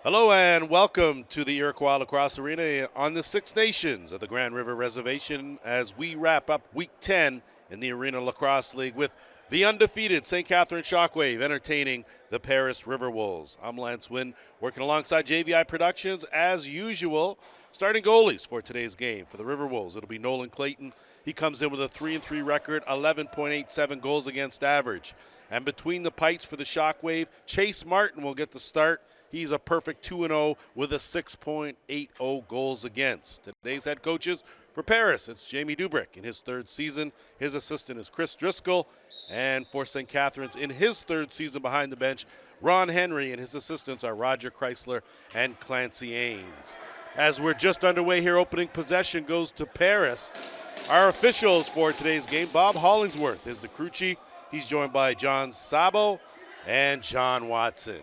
Hello and welcome to the Iroquois Lacrosse Arena on the Six Nations of the Grand River Reservation as we wrap up Week 10 in the Arena Lacrosse League with the undefeated St. Catharines Shockwave entertaining the Paris Riverwolves. I'm Lance Wynn, working alongside JVI Productions as usual. Starting goalies for today's game for the Riverwolves, it'll be Nolan Clayton. He comes in with a 3-3 record, 11.87 goals against average. And between the pipes for the Shockwave, Chase Martin will get the start. He's a perfect 2-0 with a 6.80 goals against. Today's head coaches for Paris, it's Jamie Dubrick in his third season. His assistant is Chris Driscoll. And for St. Catharines in his third season behind the bench, Ron Henry and his assistants are Roger Chrysler and Clancy Ames. As we're just underway here, opening possession goes to Paris. Our officials for today's game, Bob Hollingsworth is the crew chief. He's joined by John Sabo and John Watson.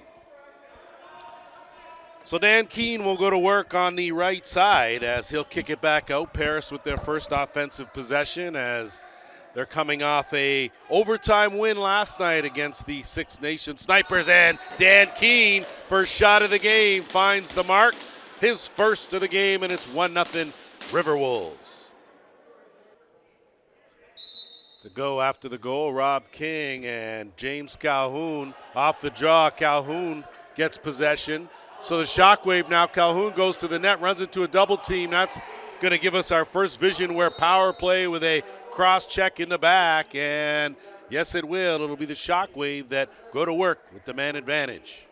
So Dan Keene will go to work on the right side as he'll kick it back out. Paris with their first offensive possession as they're coming off a overtime win last night against the Six Nations Snipers. And Dan Keene, first shot of the game, finds the mark. His first of the game, and it's 1-0 Riverwolves. To go after the goal, Rob King and James Calhoun off the draw. Calhoun gets possession. So the Shockwave now, Calhoun goes to the net, runs into a double team. That's going to give us our first vision where power play with a cross check in the back. And yes, it will. It'll be the Shockwave that go to work with the man advantage.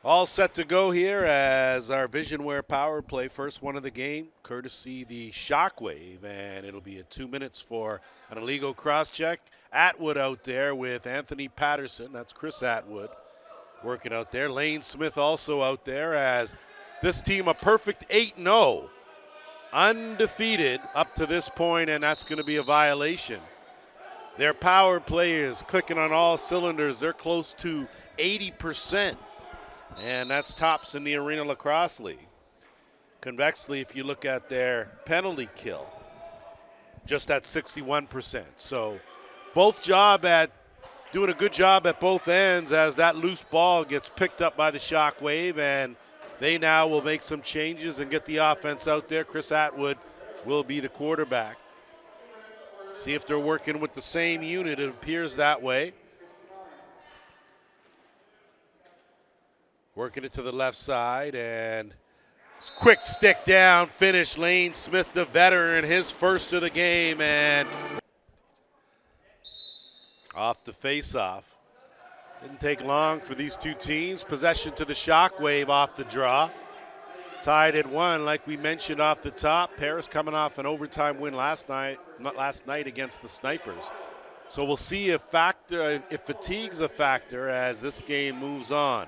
All set to go here as our Visionware power play, first one of the game, courtesy the Shockwave, and it'll be at 2 minutes for an illegal cross-check. Atwood out there with Anthony Patterson, that's Chris Atwood working out there. Lane Smith also out there as this team a perfect 8-0, undefeated up to this point, and that's going to be a violation. Their power play is clicking on all cylinders. They're close to 80%. And that's tops in the Arena Lacrosse League. Convexly, if you look at their penalty kill, just at 61%. So both doing a good job at both ends as that loose ball gets picked up by the Shockwave, and they now will make some changes and get the offense out there. Chris Atwood will be the quarterback. See if they're working with the same unit. It appears that way. Working it to the left side, and quick stick down finish. Lane Smith, the veteran, his first of the game, and off the face-off. Didn't take long for these two teams. Possession to the Shockwave off the draw. Tied at 1, like we mentioned off the top. Paris coming off an overtime win last night against the Snipers. So we'll see if fatigue's a factor as this game moves on.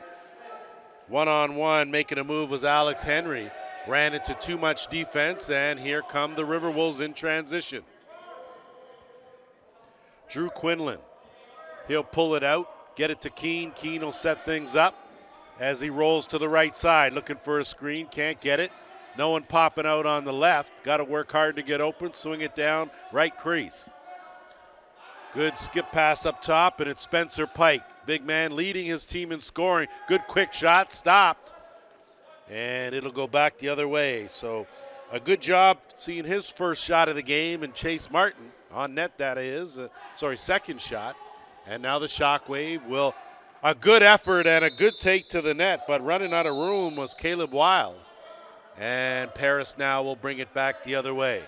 One-on-one, making a move was Alex Henry. Ran into too much defense, and here come the Riverwolves in transition. Drew Quinlan. He'll pull it out, get it to Keene. Keene will set things up as he rolls to the right side, looking for a screen. Can't get it. No one popping out on the left. Got to work hard to get open. Swing it down, right crease. Good skip pass up top, and it's Spencer Pike. Big man leading his team in scoring. Good quick shot, stopped. And it'll go back the other way. So a good job seeing his first shot of the game, and Chase Martin on net, that is. Second shot. And now the Shockwave will, a good effort and a good take to the net, but running out of room was Caleb Wiles. And Paris now will bring it back the other way.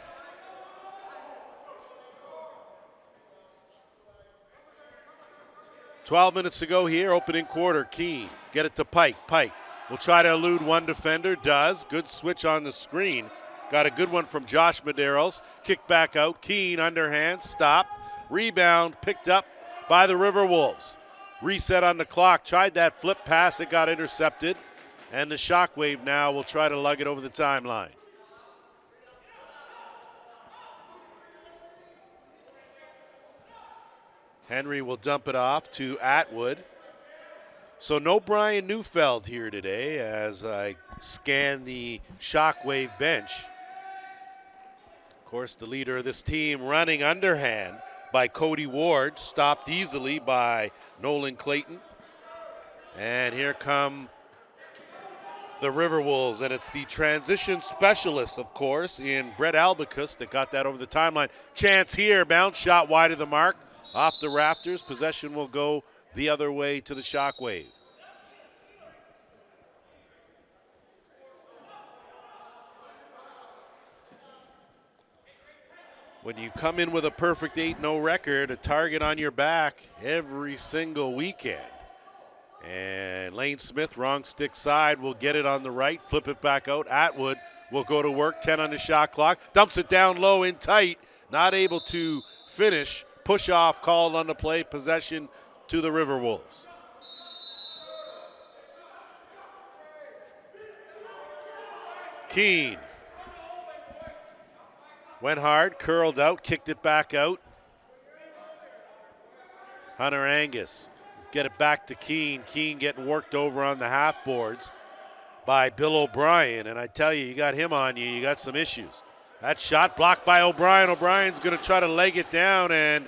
"12 minutes to go here, opening quarter. Keene, get it to Pike. Pike will try to elude one defender, does. Good switch on the screen. Got a good one from Josh Medeiros. Kick back out. Keene underhand, stopped. Rebound picked up by the Riverwolves. Reset on the clock. Tried that flip pass. It got intercepted. And the Shockwave now will try to lug it over the timeline. Henry will dump it off to Atwood. So no Brian Neufeld here today as I scan the Shockwave bench. Of course, the leader of this team running underhand by Cody Ward, stopped easily by Nolan Clayton. And here come the Riverwolves, and it's the transition specialist, of course, in Brett Albicus that got that over the timeline. Chance here, bounce shot wide of the mark, off the rafters. Possession will go the other way to the Shockwave. When you come in with a perfect 8-0 record, a target on your back every single weekend. And Lane Smith, wrong stick side, will get it on the right, flip it back out. Atwood will go to work, 10 on the shot clock, dumps it down low in tight, not able to finish. Push off called on the play, possession to the Riverwolves. Keene went hard, curled out, kicked it back out. Hunter Angus get it back to Keene. Keene getting worked over on the half boards by Bill O'Brien. And I tell you, you got him on you, you got some issues. That shot blocked by O'Brien. O'Brien's going to try to leg it down and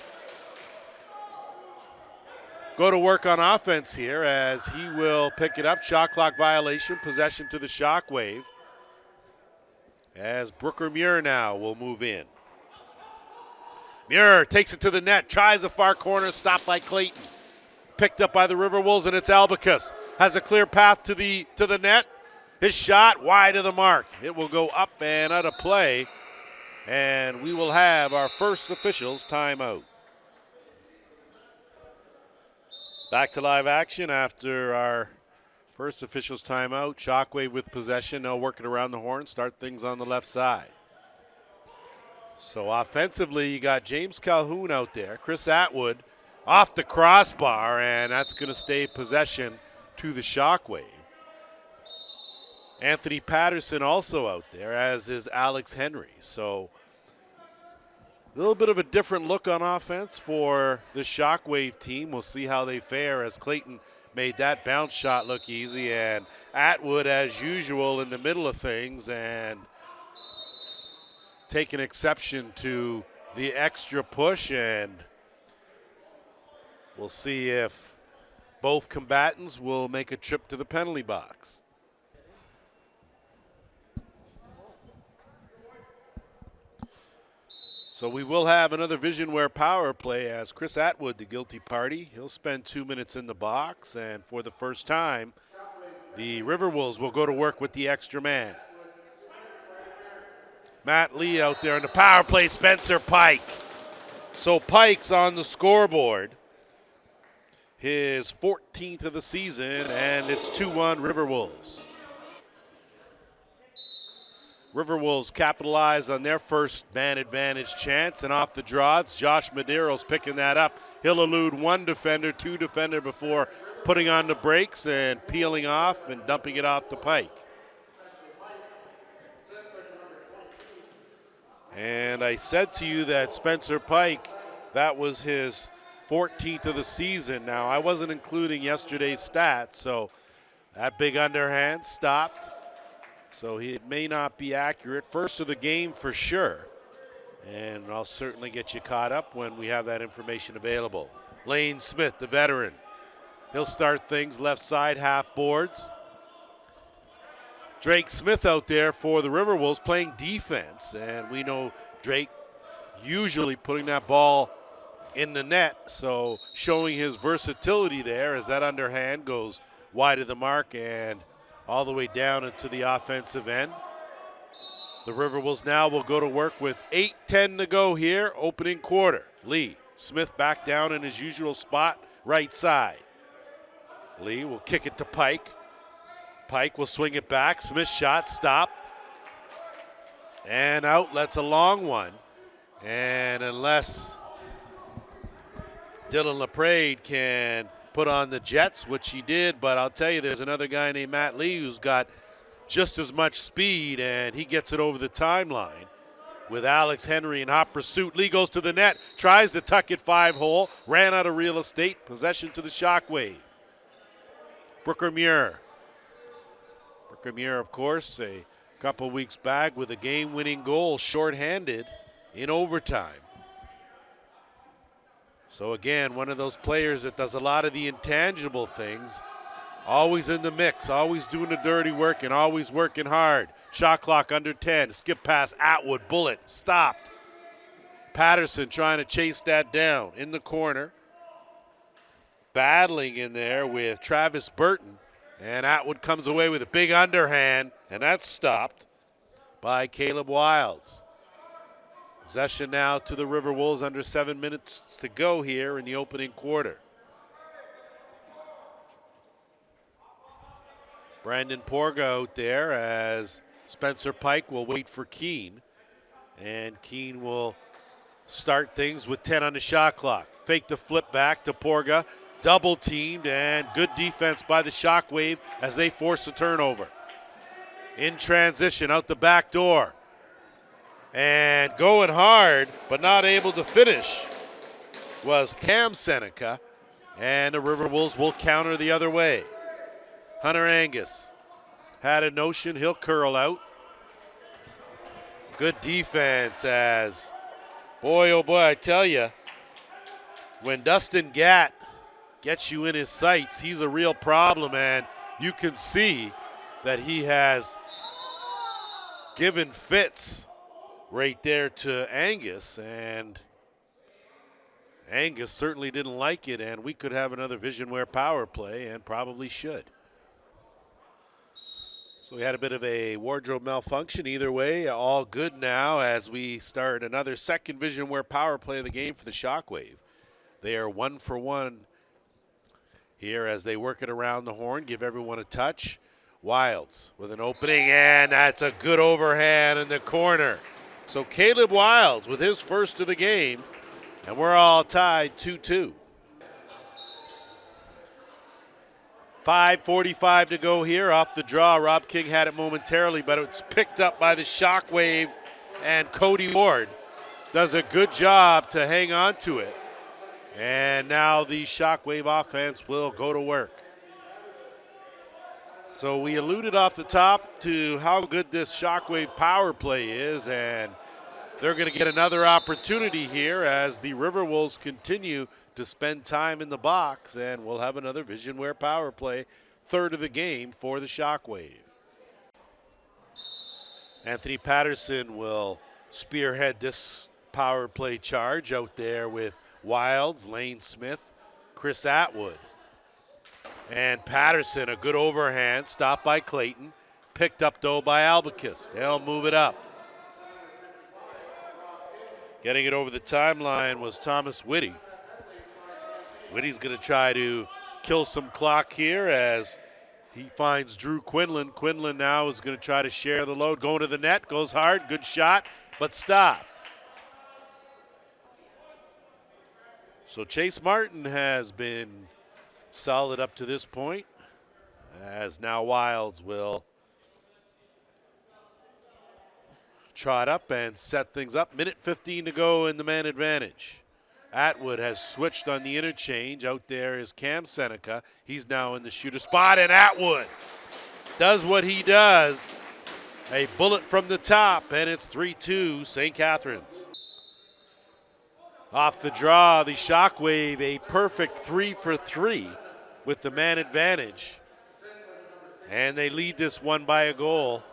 go to work on offense here as he will pick it up. Shot clock violation, possession to the Shockwave. As Brooker Muir now will move in. Muir takes it to the net, tries a far corner, stopped by Clayton. Picked up by the Riverwolves, and it's Albicus. Has a clear path to the net. His shot wide of the mark. It will go up and out of play, and we will have our first officials timeout. Back to live action after our first officials timeout. Shockwave with possession, now working around the horn, start things on the left side. So offensively, you got James Calhoun out there, Chris Atwood off the crossbar, and that's going to stay possession to the Shockwave. Anthony Patterson also out there, as is Alex Henry. So a little bit of a different look on offense for the Shockwave team. We'll see how they fare as Clayton made that bounce shot look easy, and Atwood, as usual, in the middle of things and taking exception to the extra push, and we'll see if both combatants will make a trip to the penalty box. So we will have another Visionware power play as Chris Atwood, the guilty party. He'll spend 2 minutes in the box, and for the first time, the Riverwolves will go to work with the extra man. Matt Lee out there on the power play, Spencer Pike. So Pike's on the scoreboard. His 14th of the season, and it's 2-1 Riverwolves. Riverwolves capitalize on their first man advantage chance, and off the draws, Josh Medeiros picking that up. He'll elude one defender, two defender before putting on the brakes and peeling off and dumping it off to Pike. And I said to you that Spencer Pike, that was his 14th of the season. Now, I wasn't including yesterday's stats, so that big underhand stopped. So it may not be accurate. First of the game for sure. And I'll certainly get you caught up when we have that information available. Lane Smith, the veteran. He'll start things left side, half boards. Drake Smith out there for the Riverwolves playing defense. And we know Drake usually putting that ball in the net. So showing his versatility there as that underhand goes wide of the mark and all the way down into the offensive end. The Riverwolves now will go to work with 8:10 to go here, opening quarter. Lee, Smith back down in his usual spot, right side. Lee will kick it to Pike. Pike will swing it back. Smith's shot stopped. And out, that's a long one. And unless Dylan LaPrade can put on the Jets, which he did, but I'll tell you, there's another guy named Matt Lee who's got just as much speed, and he gets it over the timeline with Alex Henry in hot pursuit. Lee goes to the net, tries to tuck it 5-hole, ran out of real estate, possession to the Shockwave. Brooker Muir. Brooker Muir, of course, a couple weeks back with a game-winning goal, shorthanded in overtime. So again, one of those players that does a lot of the intangible things Always in the mix, always doing the dirty work and always working hard. Shot clock under 10. Skip pass, Atwood, bullet, stopped. Patterson trying to chase that down in the corner. Battling in there with Travis Burton. And Atwood comes away with a big underhand, and that's stopped by Caleb Wilds. Possession now to the Riverwolves, under 7 minutes to go here in the opening quarter. Brandon Porga out there as Spencer Pike will wait for Keene. And Keene will start things with 10 on the shot clock. Fake the flip back to Porga. Double teamed, and good defense by the Shockwave as they force a turnover. In transition, out the back door. And going hard, but not able to finish, was Cam Seneca. And the Riverwolves will counter the other way. Hunter Angus had a notion, he'll curl out. Good defense as, boy, oh boy, I tell you, when Dustin Gatt gets you in his sights, he's a real problem, and you can see that he has given fits right there to Angus, and Angus certainly didn't like it, and we could have another Visionware power play, and probably should. So we had a bit of a wardrobe malfunction. Either way, all good now as we start another second Visionware power play of the game for the Shockwave. They are 1 for 1 here as they work it around the horn, give everyone a touch. Wilds with an opening, and that's a good overhand in the corner. So Caleb Wilds with his first of the game, and we're all tied 2-2. 5:45 to go here off the draw. Rob King had it momentarily, but it's picked up by the Shockwave, and Cody Ward does a good job to hang on to it. And now the Shockwave offense will go to work. So we alluded off the top to how good this Shockwave power play is, and they're going to get another opportunity here as the Riverwolves continue to spend time in the box, and we'll have another Visionware power play, third of the game for the Shockwave. Anthony Patterson will spearhead this power play charge out there with Wilds, Lane Smith, Chris Atwood. And Patterson, a good overhand, stopped by Clayton. Picked up, though, by Albicus. They'll move it up. Getting it over the timeline was Thomas Whitty. Whitty's going to try to kill some clock here as he finds Drew Quinlan. Quinlan now is going to try to share the load. Going to the net, goes hard, good shot, but stopped. So Chase Martin has been solid up to this point, as now Wilds will trot up and set things up. Minute 15 to go in the man advantage. Atwood has switched on the interchange. Out there is Cam Seneca. He's now in the shooter spot, and Atwood does what he does. A bullet from the top, and it's 3-2 St. Catharines. Off the draw, the Shockwave, a perfect 3 for 3 with the man advantage. And they lead this one by a goal.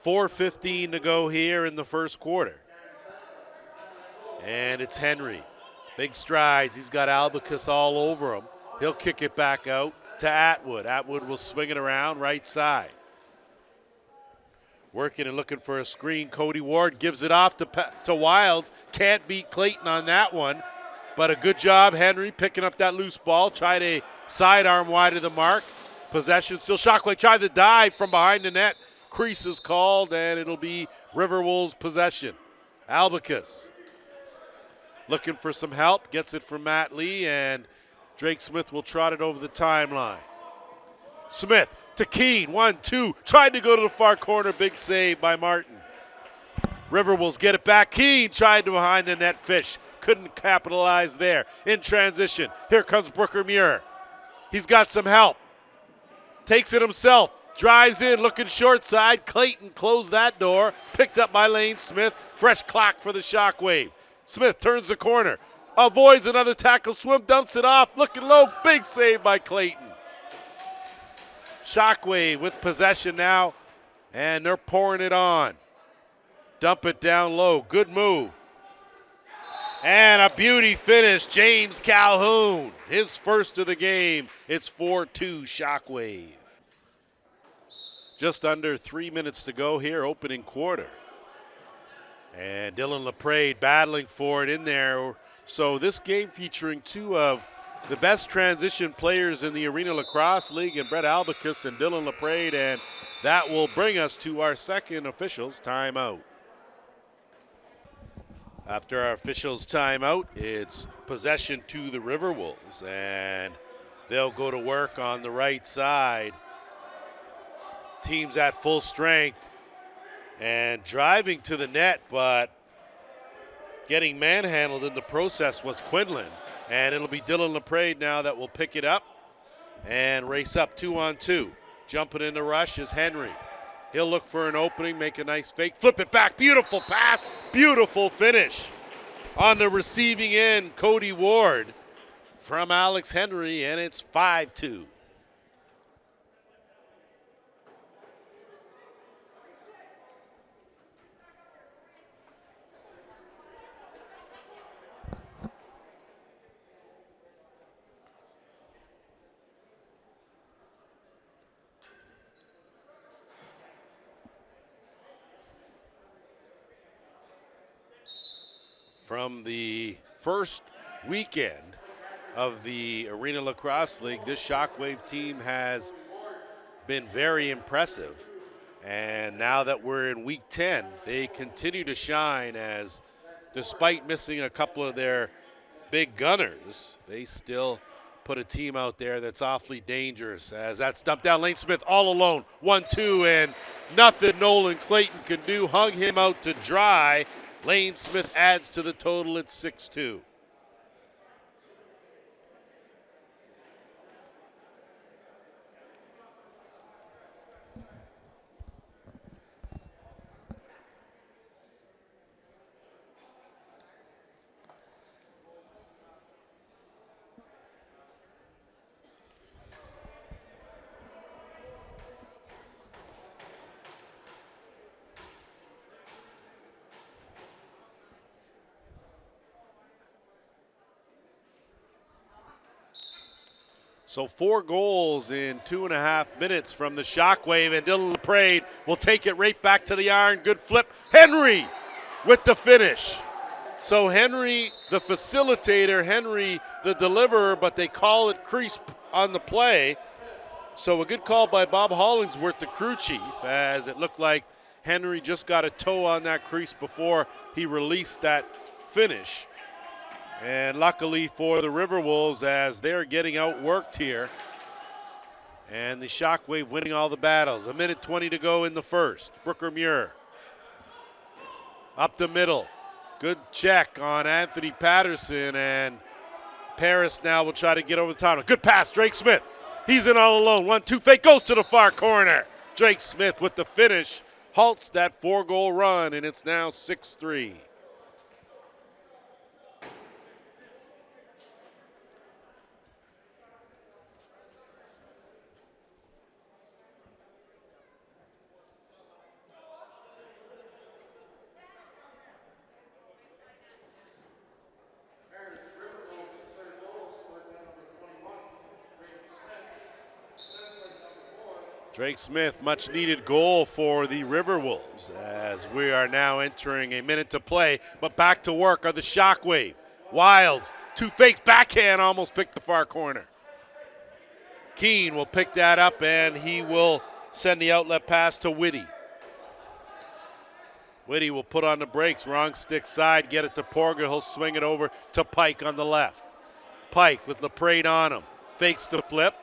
4:15 to go here in the first quarter. And it's Henry. Big strides. He's got Albicus all over him. He'll kick it back out to Atwood. Atwood will swing it around right side. Working and looking for a screen. Cody Ward gives it off to Wilds. Can't beat Clayton on that one. But a good job, Henry, picking up that loose ball. Tried a sidearm wide of the mark. Possession still. Shockwave tried to dive from behind the net. Crease is called, and it'll be Riverwolves possession. Albicus looking for some help. Gets it from Matt Lee, and Drake Smith will trot it over the timeline. Smith to Keene, 1-2, tried to go to the far corner, big save by Martin. Riverwolves get it back. Keene tried to behind the net fish, couldn't capitalize there. In transition, here comes Brooker Muir. He's got some help, takes it himself, drives in, looking short side. Clayton closed that door, picked up by Lane Smith. Fresh clock for the Shockwave. Smith turns the corner, avoids another tackle, swim, dumps it off, looking low, big save by Clayton. Shockwave with possession now, and they're pouring it on. Dump it down low. Good move. And a beauty finish. James Calhoun, his first of the game. It's 4-2 Shockwave. Just under 3 minutes to go here, opening quarter. And Dylan LaPrade battling for it in there. So this game featuring two of the best transition players in the Arena Lacrosse League, and Brett Albicus and Dylan LaPrade, and that will bring us to our second officials timeout. After our officials timeout, it's possession to the Riverwolves, and they'll go to work on the right side. Team's at full strength and driving to the net, but getting manhandled in the process was Quinlan. And it'll be Dylan LaPrade now that will pick it up and race up 2-on-2. Jumping in the rush is Henry. He'll look for an opening, make a nice fake, flip it back. Beautiful pass, beautiful finish. On the receiving end, Cody Ward from Alex Henry, and it's 5-2. From the first weekend of the Arena Lacrosse League, this Shockwave team has been very impressive. And now that we're in week 10, they continue to shine, as despite missing a couple of their big gunners, they still put a team out there that's awfully dangerous, as that's dumped down. Lane Smith all alone, 1-2, and nothing Nolan Clayton can do. Hung him out to dry. Lane Smith adds to the total at 6-2. So 4 goals in 2.5 minutes from the Shockwave, and Dylan LaPrade will take it right back to the iron. Good flip. Henry with the finish. So Henry, the facilitator, Henry, the deliverer, but they call it crease on the play. So a good call by Bob Hollingsworth, the crew chief, as it looked like Henry just got a toe on that crease before he released that finish. And luckily for the Riverwolves, as they're getting outworked here, and the Shockwave winning all the battles. 1:20 to go in the first. Brooker Muir up the middle. Good check on Anthony Patterson, and Paris now will try to get over the top. Good pass, Drake Smith. He's in all alone. 1-2 fake, goes to the far corner. Drake Smith with the finish halts that 4-goal run, and it's now 6-3. Drake Smith, much needed goal for the Riverwolves, as we are now entering a minute to play, but back to work are the Shockwave. Wilds, 2 fakes, backhand, almost picked the far corner. Keene will pick that up, and he will send the outlet pass to Whitty. Whitty will put on the brakes, wrong stick side, get it to Porga. He'll swing it over to Pike on the left. Pike with LaPrade on him, fakes the flip.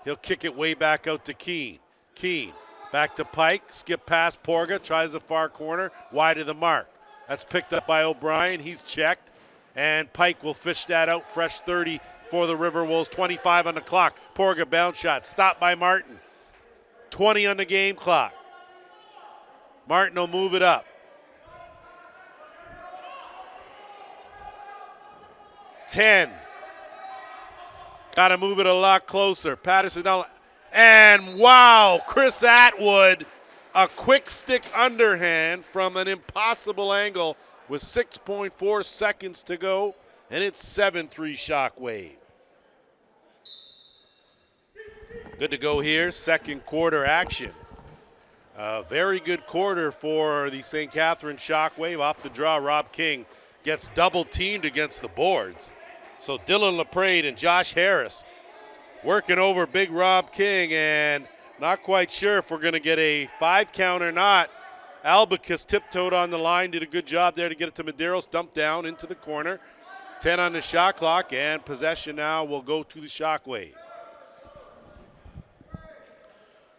He'll kick it way back out to Keene. Keene back to Pike, skip past Porga, tries the far corner, wide of the mark. That's picked up by O'Brien. He's checked, and Pike will fish that out. Fresh 30 for the Riverwolves, 25 on the clock. Porga bounce shot, stopped by Martin. 20 on the game clock. Martin will move it up. 10. Got to move it a lot closer. Patterson down. And wow, Chris Atwood, a quick stick underhand from an impossible angle with 6.4 seconds to go, and it's 7-3 Shockwave. Good to go here, second quarter action. A very good quarter for the St. Catharines Shockwave. Off the draw, Rob King gets double teamed against the boards. So Dylan LaPrade and Josh Harris working over big Rob King, and not quite sure if we're going to get a 5 count or not. Albicus tiptoed on the line, did a good job there to get it to Medeiros, dumped down into the corner. 10 on the shot clock, and possession now will go to the Shockwave.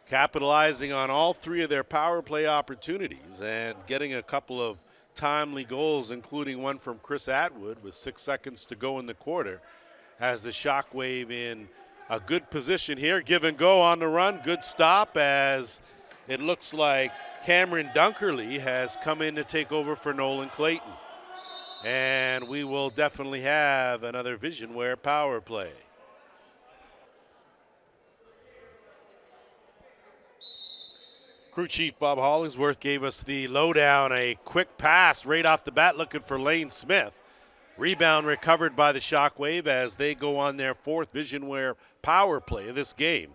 Capitalizing on all 3 of their power play opportunities and getting a couple of timely goals, including one from Chris Atwood with 6 seconds to go in the quarter, has the Shockwave in a good position here. Give and go on the run. Good stop as it looks like Cameron Dunkerley has come in to take over for Nolan Clayton. And we will definitely have another Visionware power play. Crew Chief Bob Hollingsworth gave us the lowdown, a quick pass right off the bat looking for Lane Smith. Rebound recovered by the Shockwave as they go on their 4th Visionware power play of this game.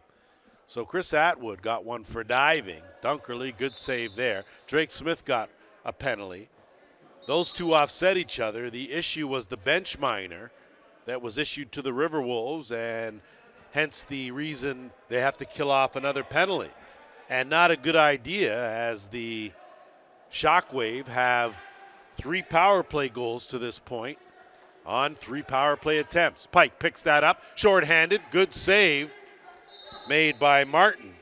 So Chris Atwood got one for diving. Dunkerley, good save there. Drake Smith got a penalty. Those two offset each other. The issue was the bench minor that was issued to the Riverwolves, and hence the reason they have to kill off another penalty. And not a good idea, as the Shockwave have 3 power play goals to this point on 3 power play attempts. Pike picks that up, shorthanded, good save made by Martin.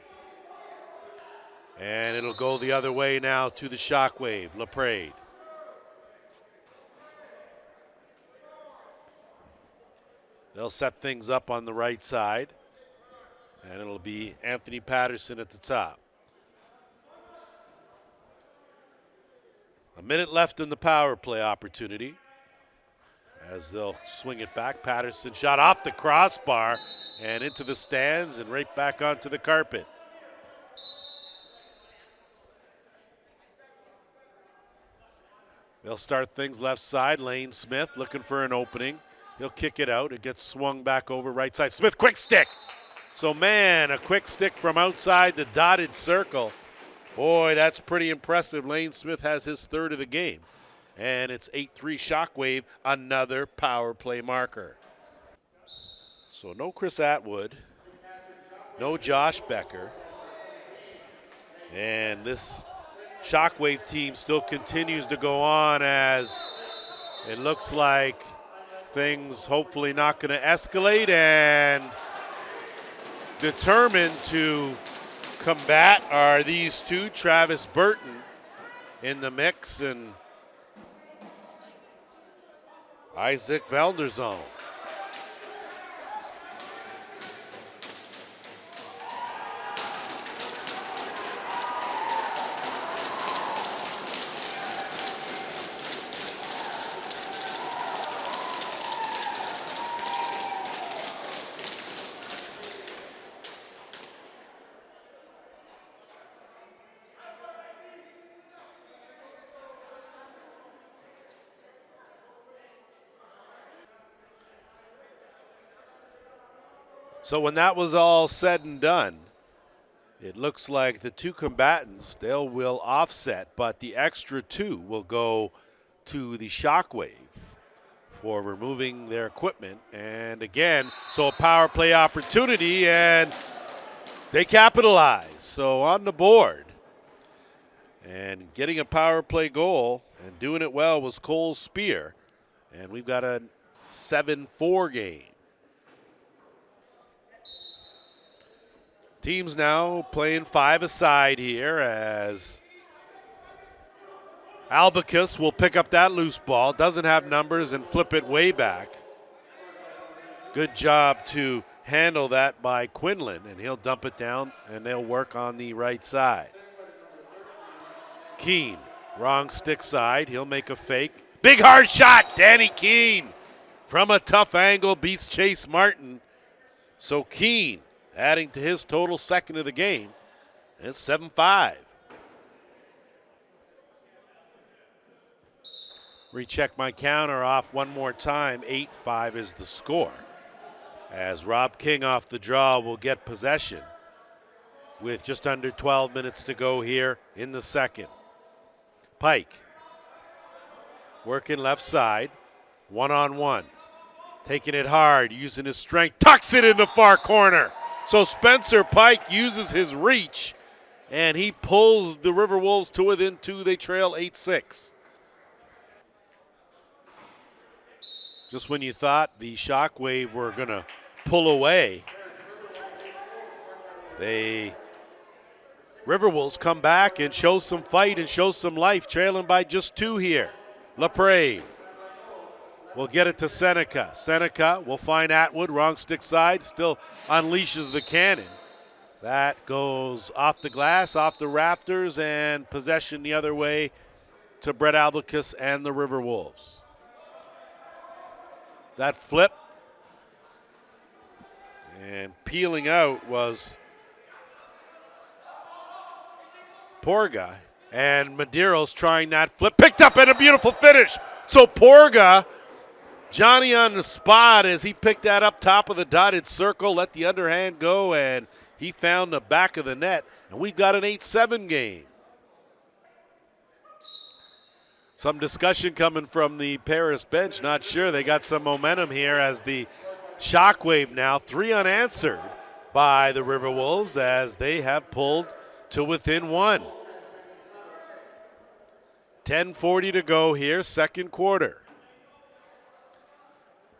And it'll go the other way now to the Shockwave, LaPrade. They'll set things up on the right side. And it'll be Anthony Patterson at the top. A minute left in the power play opportunity as they'll swing it back. Patterson shot off the crossbar and into the stands and right back onto the carpet. They'll start things left side. Lane Smith looking for an opening. He'll kick it out. It gets swung back over right side. Smith, quick stick. So, man, a quick stick from outside the dotted circle. Boy, that's pretty impressive. Lane Smith has his 3rd of the game. And it's 8-3 Shockwave, another power play marker. So no Chris Atwood, no Josh Becker. And this Shockwave team still continues to go on as it looks like things hopefully not going to escalate, and determined to combat are these two, Travis Burton in the mix and Isaac Velderzone. So when that was all said and done, it looks like the two combatants, they will offset, but the extra 2 will go to the Shockwave for removing their equipment. And again, so a power play opportunity, and they capitalize. So on the board and getting a power play goal and doing it well was Cole Spear. And we've got a 7-4 game. Teams now playing 5-a-side here as Albicus will pick up that loose ball, doesn't have numbers, and flip it way back. Good job to handle that by Quinlan, and he'll dump it down, and they'll work on the right side. Keene, wrong stick side, he'll make a fake. Big hard shot, Danny Keene from a tough angle beats Chase Martin. So Keene adding to his total second of the game. It's 7-5. Recheck my counter off one more time. 8-5 is the score. As Rob King off the draw will get possession with just under 12 minutes to go here in the second. Pike working left side, one-on-one. Taking it hard, using his strength, tucks it in the far corner. So Spencer Pike uses his reach, and he pulls the Riverwolves to within two. They trail 8-6. Just when you thought the Shockwave were going to pull away, they Riverwolves come back and show some fight and show some life, trailing by just 2 here. LaPrade will get it to Seneca. Seneca will find Atwood, wrong stick side, still unleashes the cannon. That goes off the glass, off the rafters, and possession the other way to Brett Albicus and the Riverwolves. That flip and peeling out was Porga, and Medeiros trying that flip, picked up and a beautiful finish. So Porga, Johnny on the spot as he picked that up top of the dotted circle, let the underhand go, and he found the back of the net, and we've got an 8-7 game. Some discussion coming from the Paris bench. Not sure. They got some momentum here as the Shockwave now 3 unanswered by the Riverwolves as they have pulled to within 1. 10:40 to go here, second quarter.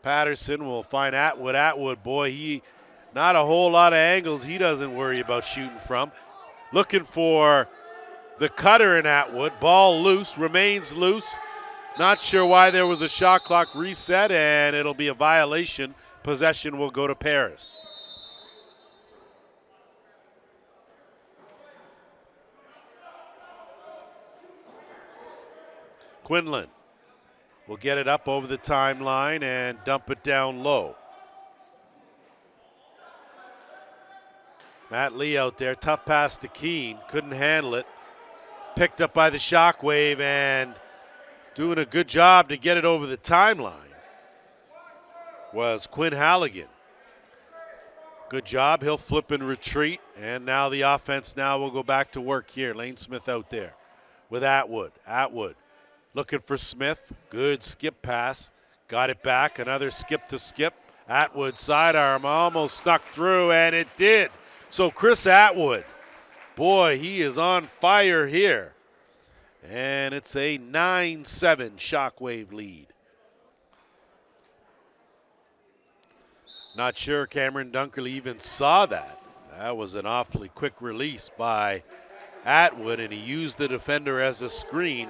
Patterson will find Atwood. Atwood, boy, he not a whole lot of angles he doesn't worry about shooting from. Looking for the cutter in Atwood. Ball loose, remains loose. Not sure why there was a shot clock reset, and it'll be a violation. Possession will go to Paris. Quinlan will get it up over the timeline and dump it down low. Matt Lee out there, tough pass to Keene, couldn't handle it. Picked up by the Shockwave and doing a good job to get it over the timeline was Quinn Halligan. Good job, he'll flip and retreat, and now the offense now will go back to work here. Lane Smith out there with Atwood. Atwood looking for Smith, good skip pass, got it back, another skip to skip. Atwood sidearm almost snuck through, and it did. So Chris Atwood, boy, he is on fire here. And it's a 9-7 Shockwave lead. Not sure Cameron Dunkerley even saw that. That was an awfully quick release by Atwood, and he used the defender as a screen.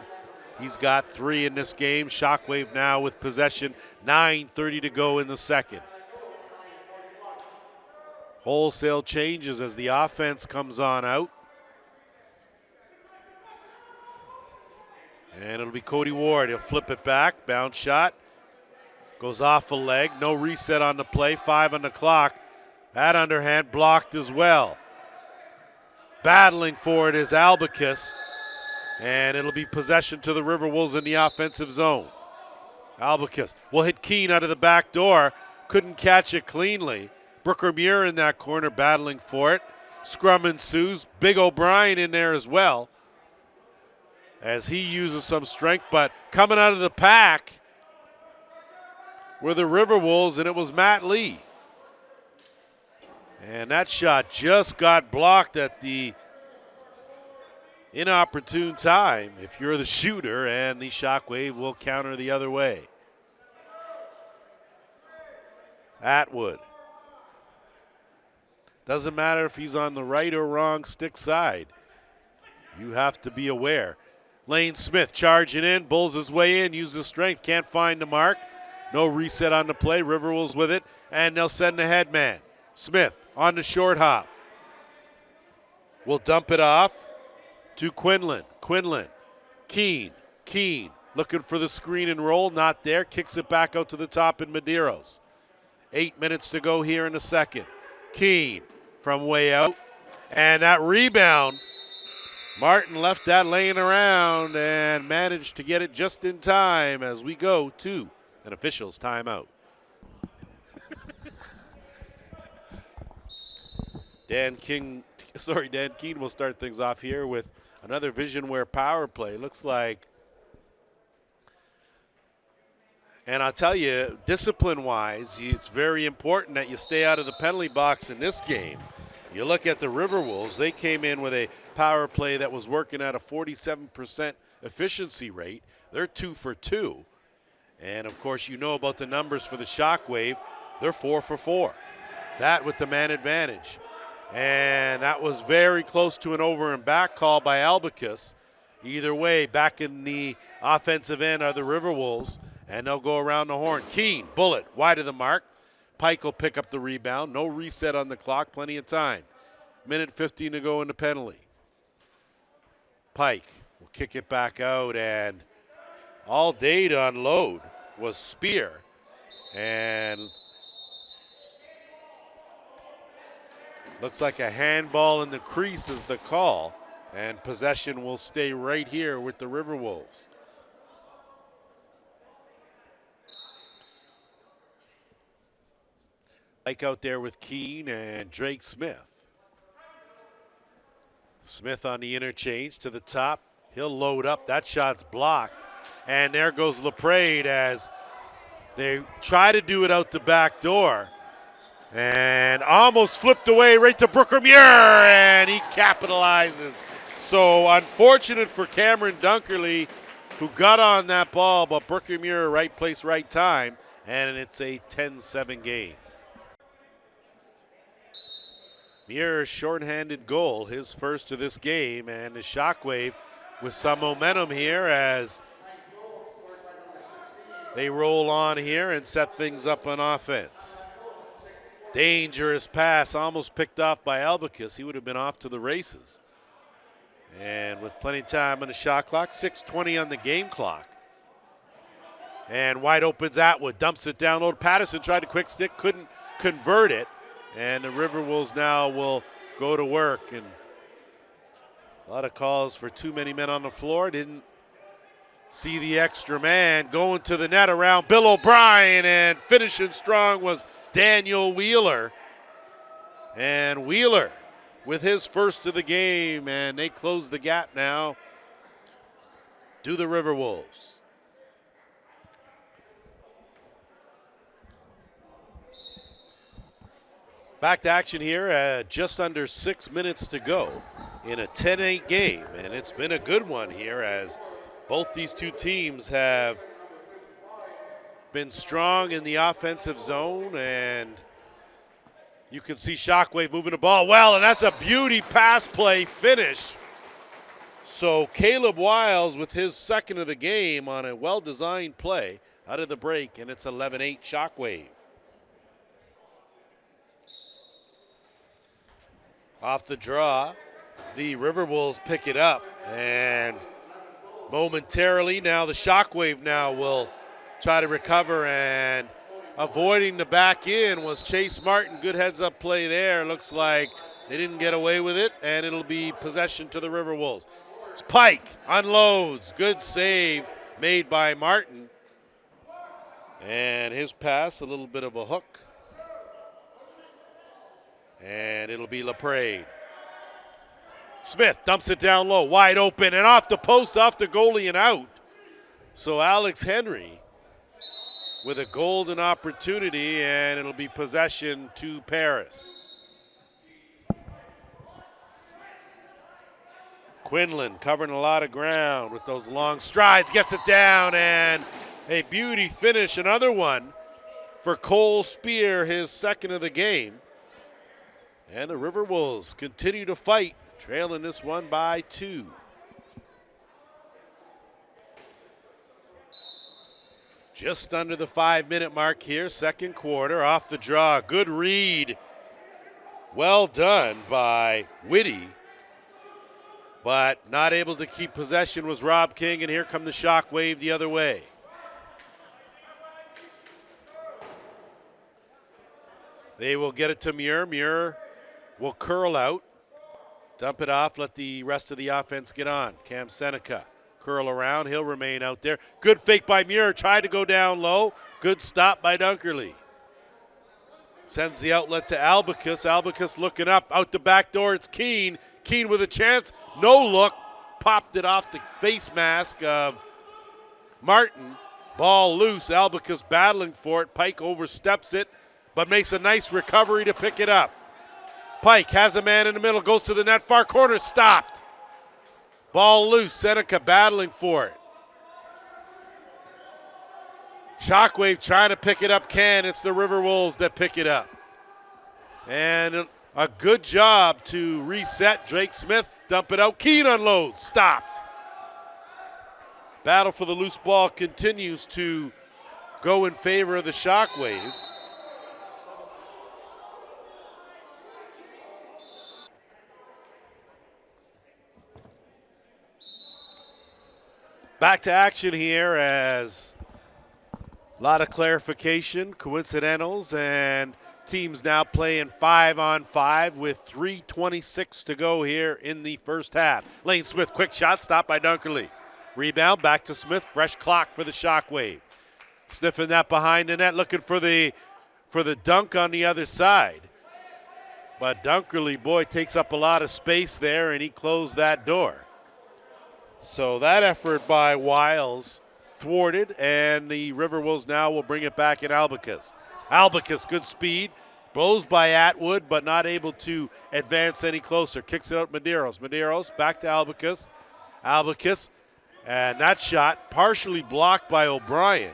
He's got 3 in this game. Shockwave now with possession, 9:30 to go in the second. Wholesale changes as the offense comes on out. And it'll be Cody Ward. He'll flip it back. Bounce shot. Goes off a leg. No reset on the play. 5 on the clock. That underhand blocked as well. Battling for it is Albicus. And it'll be possession to the Riverwolves in the offensive zone. Albicus will hit Keene out of the back door. Couldn't catch it cleanly. Brooker Muir in that corner battling for it. Scrum ensues. Big O'Brien in there as well, as he uses some strength, but coming out of the pack were the Riverwolves, and it was Matt Lee. And that shot just got blocked at the inopportune time if you're the shooter, and the Shockwave will counter the other way. Atwood. Doesn't matter if he's on the right or wrong stick side. You have to be aware. Lane Smith charging in, bulls his way in, uses strength, can't find the mark. No reset on the play, Riverwolves with it, and they'll send the head man. Smith on the short hop. Will dump it off to Quinlan. Quinlan, Keene looking for the screen and roll, not there, kicks it back out to the top in Medeiros. 8 minutes to go here in the second. Keene from way out. And that rebound, Martin left that laying around and managed to get it just in time as we go to an official's timeout. Dan Keene will start things off here with another Visionware power play. Looks like, and I'll tell you, discipline-wise, it's very important that you stay out of the penalty box in this game. You look at the Riverwolves, they came in with a power play that was working at a 47% efficiency rate. They're 2 for 2. And, of course, you know about the numbers for the Shockwave. They're 4 for 4. That with the man advantage. And that was very close to an over and back call by Albicus. Either way, back in the offensive end are the Riverwolves, and they'll go around the horn. Keene, bullet, wide of the mark. Pike will pick up the rebound. No reset on the clock, plenty of time. Minute 15 to go in the penalty. Pike will kick it back out, and all day to unload was Spear. And looks like a handball in the crease is the call, and possession will stay right here with the Riverwolves. Mike out there with Keene and Drake Smith. Smith on the interchange to the top. He'll load up. That shot's blocked. And there goes LaPrade as they try to do it out the back door. And almost flipped away right to Brooker Muir, and he capitalizes. So unfortunate for Cameron Dunkerley, who got on that ball, but Brooker Muir, right place, right time, and it's a 10-7 game. Muir's shorthanded goal, his first of this game, and the Shockwave with some momentum here as they roll on here and set things up on offense. Dangerous pass, almost picked off by Albicus. He would have been off to the races. And with plenty of time on the shot clock, 6:20 on the game clock. And wide opens Atwood, dumps it down low. Patterson tried a quick stick, couldn't convert it. And the Riverwolves now will go to work. And a lot of calls for too many men on the floor. Didn't see the extra man going to the net around Bill O'Brien, and finishing strong was Daniel Wheeler. And Wheeler with his first of the game, and they close the gap now to the Riverwolves. Back to action here, just under 6 minutes to go in a 10-8 game, and it's been a good one here as both these two teams have been strong in the offensive zone, and you can see Shockwave moving the ball well, and that's a beauty pass play finish. So Caleb Wiles with his second of the game on a well-designed play out of the break, and it's 11-8 Shockwave. Off the draw, the Riverwolves pick it up, and momentarily now the Shockwave now will try to recover, and avoiding the back in was Chase Martin. Good heads-up play there. Looks like they didn't get away with it, and it'll be possession to the Riverwolves. It's Pike unloads. Good save made by Martin. And his pass, a little bit of a hook. And it'll be LaPrade. Smith dumps it down low, wide open, and off the post, off the goalie and out. So Alex Henry with a golden opportunity, and it'll be possession to Paris. Quinlan covering a lot of ground with those long strides, gets it down, and a beauty finish, another one for Cole Spear, his second of the game. And the Riverwolves continue to fight, trailing this one by 2. Just under the 5-minute mark here, second quarter, off the draw. Good read. Well done by Whitty. But not able to keep possession was Rob King, and here come the Shockwave the other way. They will get it to Muir. Muir will curl out, dump it off, let the rest of the offense get on. Cam Seneca curl around. He'll remain out there. Good fake by Muir. Tried to go down low. Good stop by Dunkerley. Sends the outlet to Albicus. Albicus looking up. Out the back door, it's Keene. Keene with a chance. No look. Popped it off the face mask of Martin. Ball loose. Albicus battling for it. Pike oversteps it, but makes a nice recovery to pick it up. Pike has a man in the middle. Goes to the net. Far corner. Stopped. Ball loose. Seneca battling for it. Shockwave trying to pick it up. It's the Riverwolves that pick it up. And a good job to reset. Drake Smith, dump it out. Keene unloads. Stopped. Battle for the loose ball continues to go in favor of the Shockwave. Back to action here as a lot of clarification, coincidentals, and teams now playing 5-on-5 with 3:26 to go here in the first half. Lane Smith, quick shot, stopped by Dunkerley. Rebound, back to Smith, fresh clock for the Shockwave. Sniffing that behind the net, looking for the dunk on the other side. But Dunkerley, boy, takes up a lot of space there, and he closed that door. So that effort by Wiles thwarted, and the Riverwolves now will bring it back in Albicus. Albicus, good speed, blows by Atwood, but not able to advance any closer. Kicks it out Medeiros. Medeiros back to Albicus. Albicus, and that shot partially blocked by O'Brien.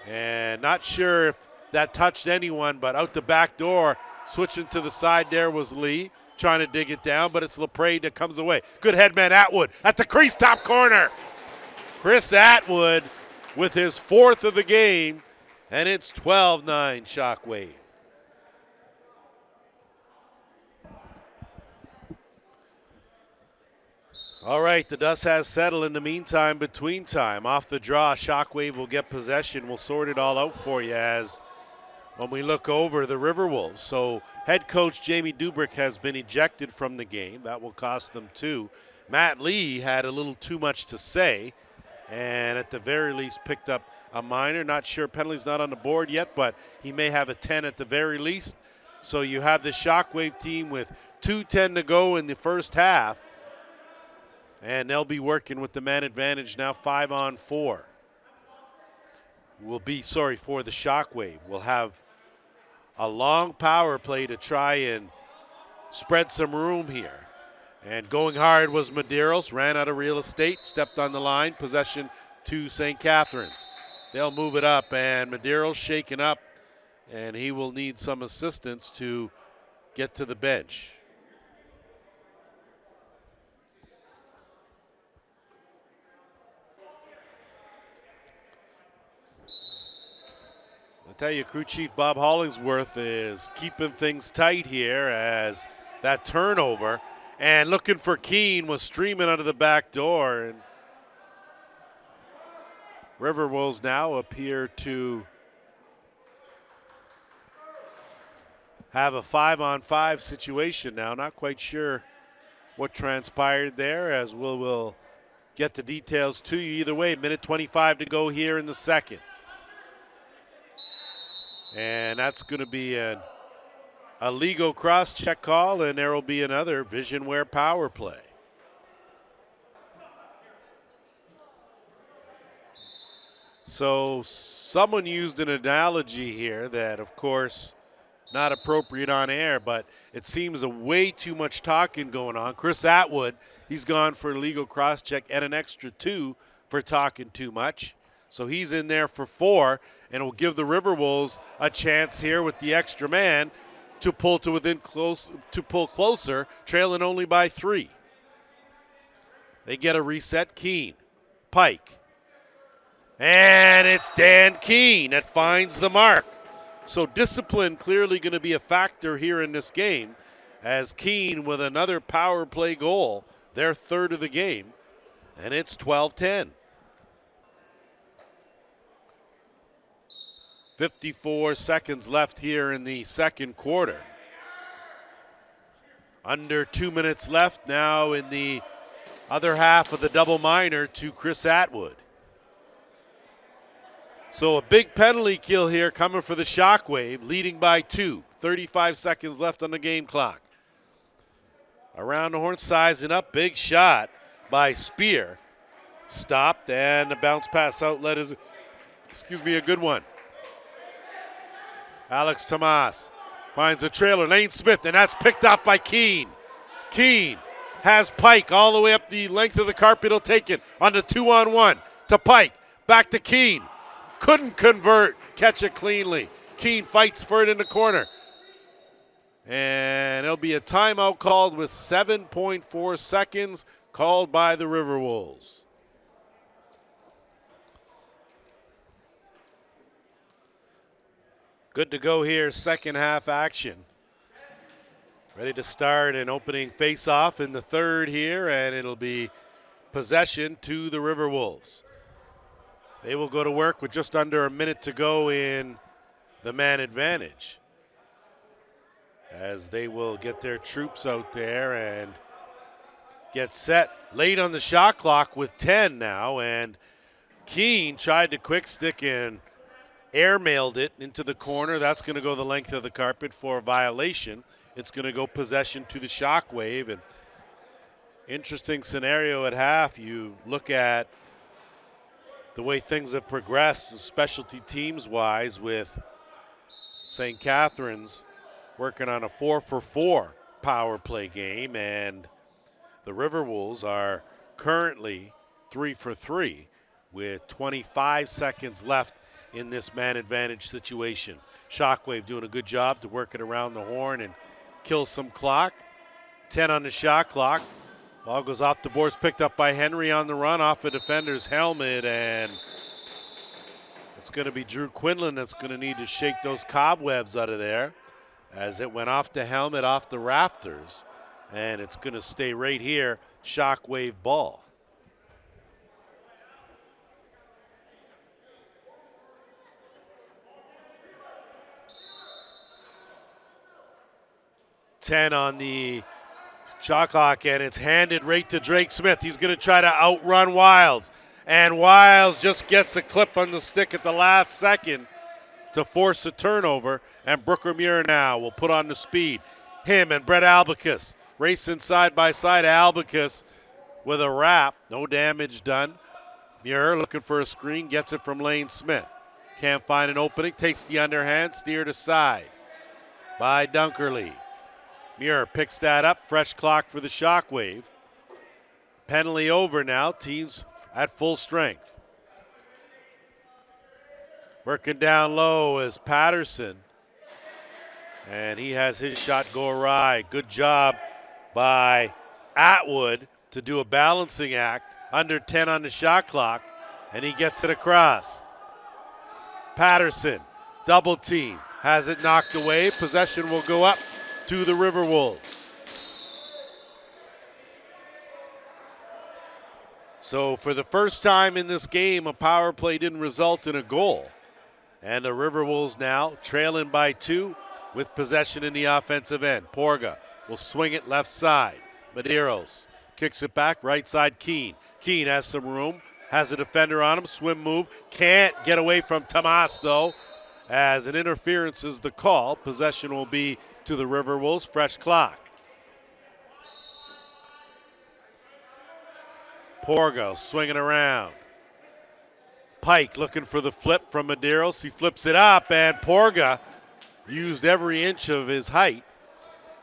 And not sure if that touched anyone, but out the back door, switching to the side there was Lee, trying to dig it down, but it's LaPrade that comes away. Good headman, Atwood, at the crease, top corner. Chris Atwood with his fourth of the game, and it's 12-9 Shockwave. All right, the dust has settled in the meantime, between time. Off the draw, Shockwave will get possession. We'll sort it all out for you as when we look over the Riverwolves. So head coach Jamie Dubrick has been ejected from the game. That will cost them 2. Matt Lee had a little too much to say, and at the very least picked up a minor. Not sure, penalty's not on the board yet, but he may have a 10 at the very least. So you have the Shockwave team with 2:10 to go in the first half, and they'll be working with the man advantage now, 5-on-4. For the Shockwave. We'll have a long power play to try and spread some room here. And going hard was Medeiros, ran out of real estate, stepped on the line, possession to St. Catharines. They'll move it up, and Medeiros shaken up, and he will need some assistance to get to the bench. I'll tell you, crew chief Bob Hollingsworth is keeping things tight here as that turnover, and looking for Keene, was streaming under the back door, and Riverwolves now appear to have a 5-on-5 situation now. Not quite sure what transpired there, as we'll get the details to you either way. Minute 25 to go here in the second. And that's going to be a legal cross-check call, and there will be another Visionware power play. So someone used an analogy here that, of course, not appropriate on air, but it seems a way too much talking going on. Chris Atwood, he's gone for a legal cross-check and an extra 2 for talking too much. So he's in there for 4, and it will give the Riverwolves a chance here with the extra man to pull closer, trailing only by 3. They get a reset. Keene, Pike, and it's Dan Keene that finds the mark. So discipline clearly going to be a factor here in this game, as Keene with another power play goal, their third of the game, and it's 12-10. 54 seconds left here in the second quarter. Under 2 minutes left now in the other half of the double minor to Chris Atwood. So a big penalty kill here coming for the Shockwave, leading by 2. 35 seconds left on the game clock. Around the horn, sizing up, big shot by Spear. Stopped, and the bounce pass outlet is, a good one. Alex Tomas finds a trailer, Lane Smith, and that's picked off by Keene. Keene has Pike all the way up the length of the carpet. He'll take it on the 2-on-1 to Pike. Back to Keene. Couldn't convert, catch it cleanly. Keene fights for it in the corner. And it'll be a timeout called with 7.4 seconds called by the Riverwolves. Good to go here, second half action. Ready to start an opening face-off in the third here, and it'll be possession to the Riverwolves. They will go to work with just under a minute to go in the man advantage, as they will get their troops out there and get set. Late on the shot clock with 10 now, and Keene tried to quick stick and airmailed it into the corner. That's going to go the length of the carpet for a violation. It's going to go possession to the Shockwave. And interesting scenario at half. You look at the way things have progressed specialty teams-wise, with St. Catharines working on a 4-for-4 power play game, and the Riverwolves are currently 3-for-3 with 25 seconds left in this man advantage situation. Shockwave doing a good job to work it around the horn and kill some clock. 10 on the shot clock. Ball goes off the boards, picked up by Henry on the run off a defender's helmet, and it's going to be Drew Quinlan that's going to need to shake those cobwebs out of there, as it went off the helmet, off the rafters, and it's going to stay right here, Shockwave ball. $10 on the shot clock, and it's handed right to Drake Smith. He's going to try to outrun Wilds, and Wilds just gets a clip on the stick at the last second to force a turnover, and Brooker Muir now will put on the speed. Him and Brett Albicus racing side by side. Albicus with a wrap, no damage done. Muir looking for a screen, gets it from Lane Smith. Can't find an opening, takes the underhand, steered aside by Dunkerley. Muir picks that up, fresh clock for the Shockwave. Penalty over now, teams at full strength. Working down low is Patterson, and he has his shot go awry. Good job by Atwood to do a balancing act, under 10 on the shot clock, and he gets it across. Patterson, double team, has it knocked away. Possession will go up to the Riverwolves. So for the first time in this game, a power play didn't result in a goal. And the Riverwolves now trailing by 2 with possession in the offensive end. Porga will swing it left side. Medeiros kicks it back, right side Keene. Keene has some room, has a defender on him, swim move. Can't get away from Tomas though, as an interference is the call. Possession will be to the Riverwolves, fresh clock. Porgo swinging around. Pike looking for the flip from Medeiros. He flips it up, and Porga used every inch of his height.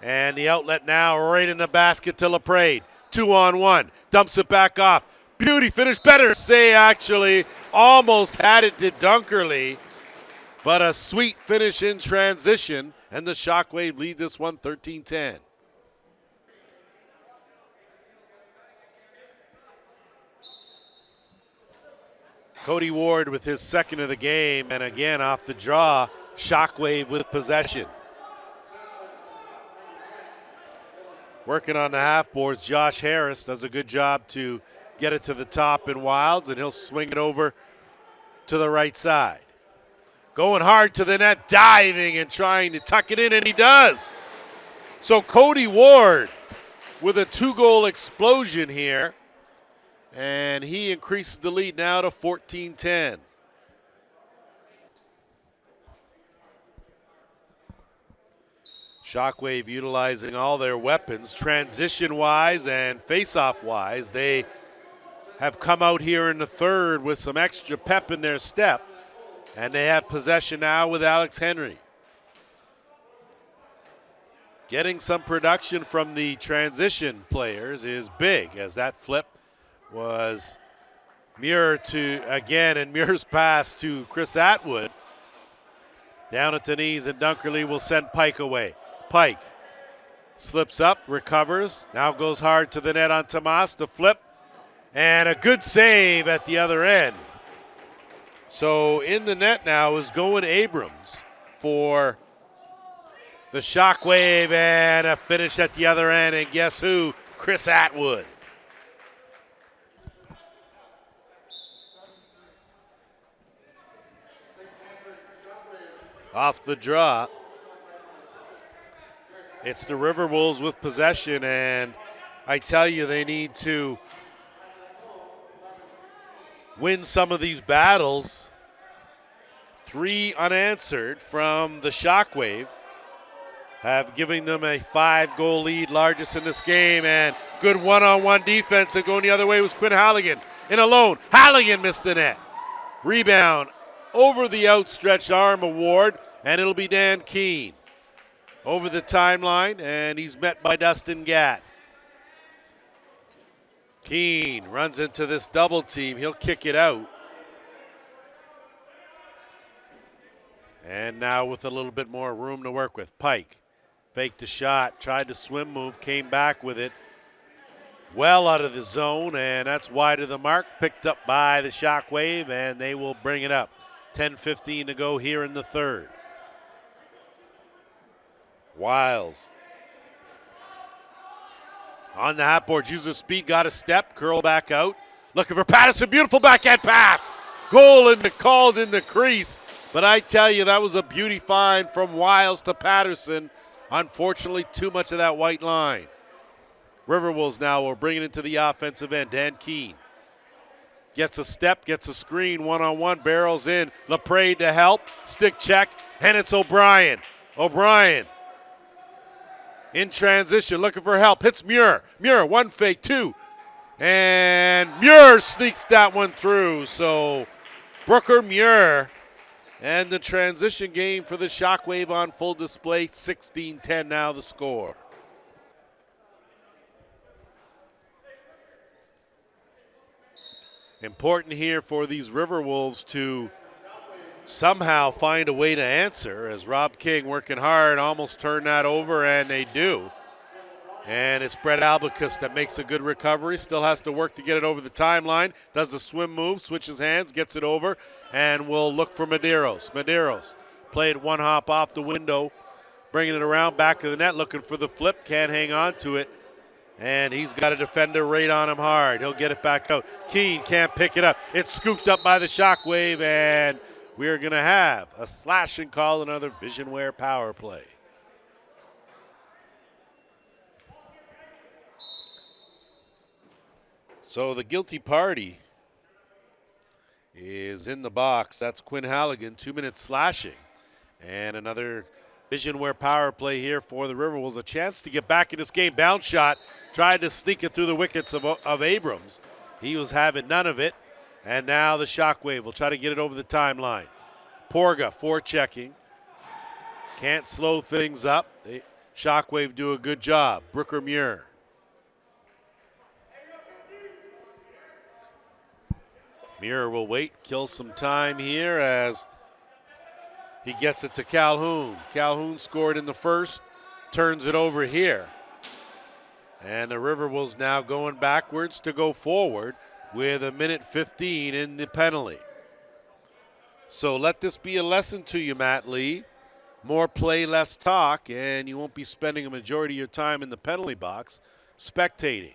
And the outlet now right in the basket to LaPrade. 2-on-1, dumps it back off. Beauty finish, better say actually. Almost had it to Dunkerley, but a sweet finish in transition. And the Shockwave lead this one 13-10. Cody Ward with his second of the game, and again off the draw, Shockwave with possession. Working on the half boards, Josh Harris does a good job to get it to the top in Wilds, and he'll swing it over to the right side. Going hard to the net, diving and trying to tuck it in, and he does. So Cody Ward with a 2-goal explosion here, and he increases the lead now to 14-10. Shockwave utilizing all their weapons, transition-wise and face-off-wise. They have come out here in the third with some extra pep in their step, and they have possession now with Alex Henry. Getting some production from the transition players is big, as that flip was Muir to, again, and Muir's pass to Chris Atwood. Down at the knees, and Dunkerley will send Pike away. Pike slips up, recovers, now goes hard to the net on Tomas, the flip, and a good save at the other end. So in the net now is going Abrams for the Shockwave, and a finish at the other end, and guess who? Chris Atwood. Off the draw. It's the Riverwolves with possession, and I tell you, they need to win some of these battles. 3 unanswered from the Shockwave have given them a 5-goal lead, largest in this game, and good one-on-one defense, and going the other way was Quinn Halligan in alone. Halligan missed the net. Rebound over the outstretched arm of Ward, and it'll be Dan Keene over the timeline, and he's met by Dustin Gatt. Keene runs into this double team. He'll kick it out. And now with a little bit more room to work with. Pike faked the shot, tried to swim move, came back with it well out of the zone, and that's wide of the mark, picked up by the Shockwave, and they will bring it up. 10:15 to go here in the third. Wiles on the half board, uses speed, got a step, curl back out, looking for Patterson, beautiful backhand pass. Goal called in the crease, but I tell you, that was a beauty find from Wiles to Patterson. Unfortunately, too much of that white line. Riverwolves now will bring it into the offensive end. Dan Keene gets a step, gets a screen, one-on-one, barrels in. LaPrade to help, stick check, and it's O'Brien. O'Brien in transition, looking for help, hits Muir. Muir, one fake, 2, and Muir sneaks that one through. So Brooker Muir, and the transition game for the Shockwave on full display. 16-10 now the score. Important here for these Riverwolves to somehow find a way to answer, as Rob King working hard, almost turned that over, and they do. And it's Brett Albicus that makes a good recovery. Still has to work to get it over the timeline. Does a swim move, switches hands, gets it over, and will look for Medeiros. Medeiros played one hop off the window, bringing it around back to the net, looking for the flip, can't hang on to it. And he's got a defender right on him hard. He'll get it back out. Keene can't pick it up. It's scooped up by the Shockwave, and we are going to have a slashing call, another Visionware power play. So the guilty party is in the box. That's Quinn Halligan, 2 minutes slashing. And another Visionware power play here for the Riverwolves. A chance to get back in this game. Bounce shot, tried to sneak it through the wickets of Abrams. He was having none of it. And now the Shockwave will try to get it over the timeline. Porga forechecking. Can't slow things up. The Shockwave do a good job. Brooker Muir. Muir will wait, kill some time here as he gets it to Calhoun. Calhoun scored in the first, turns it over here. And the Riverwolves now going backwards to go forward with 1:15 in the penalty. So let this be a lesson to you, Matt Lee. More play, less talk, and you won't be spending a majority of your time in the penalty box spectating.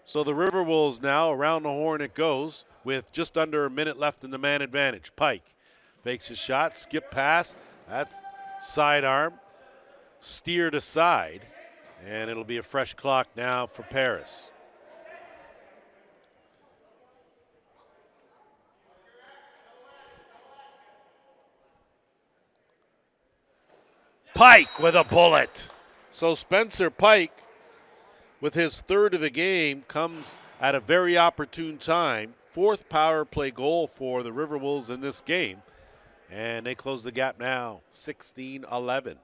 So the Riverwolves now, around the horn it goes, with just under a minute left in the man advantage. Pike fakes his shot, skip pass, that's sidearm, steered aside. And it'll be a fresh clock now for Paris. Pike with a bullet. So Spencer Pike, with his third of the game, comes at a very opportune time. Fourth power play goal for the Riverwolves in this game. And they close the gap now, 16-11.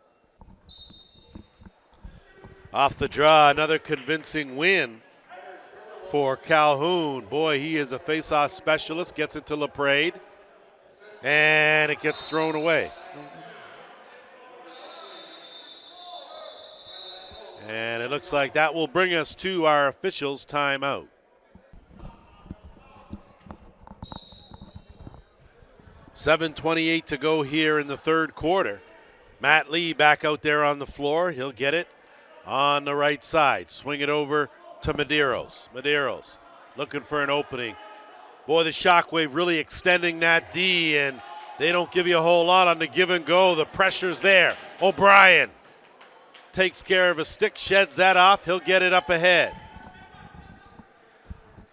Off the draw, another convincing win for Calhoun. Boy, he is a face-off specialist. Gets it to LaPrade, and it gets thrown away. And it looks like that will bring us to our officials' timeout. $7:28 to go here in the third quarter. Matt Lee back out there on the floor. He'll get it on the right side. Swing it over to Medeiros. Medeiros looking for an opening. Boy, the Shockwave really extending that D, and they don't give you a whole lot on the give and go. The pressure's there. O'Brien takes care of a stick, sheds that off. He'll get it up ahead.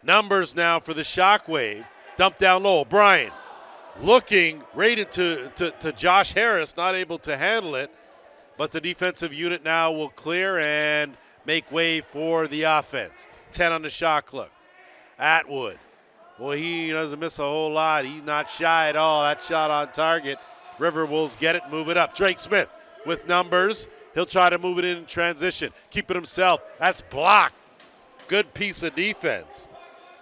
Numbers now for the Shockwave. Dump down low. O'Brien looking right to Josh Harris, not able to handle it. But the defensive unit now will clear and make way for the offense. 10 on the shot clock. Atwood. Boy, he doesn't miss a whole lot. He's not shy at all. That shot on target. Riverwolves get it, move it up. Drake Smith with numbers. He'll try to move it in transition. Keep it himself. That's blocked. Good piece of defense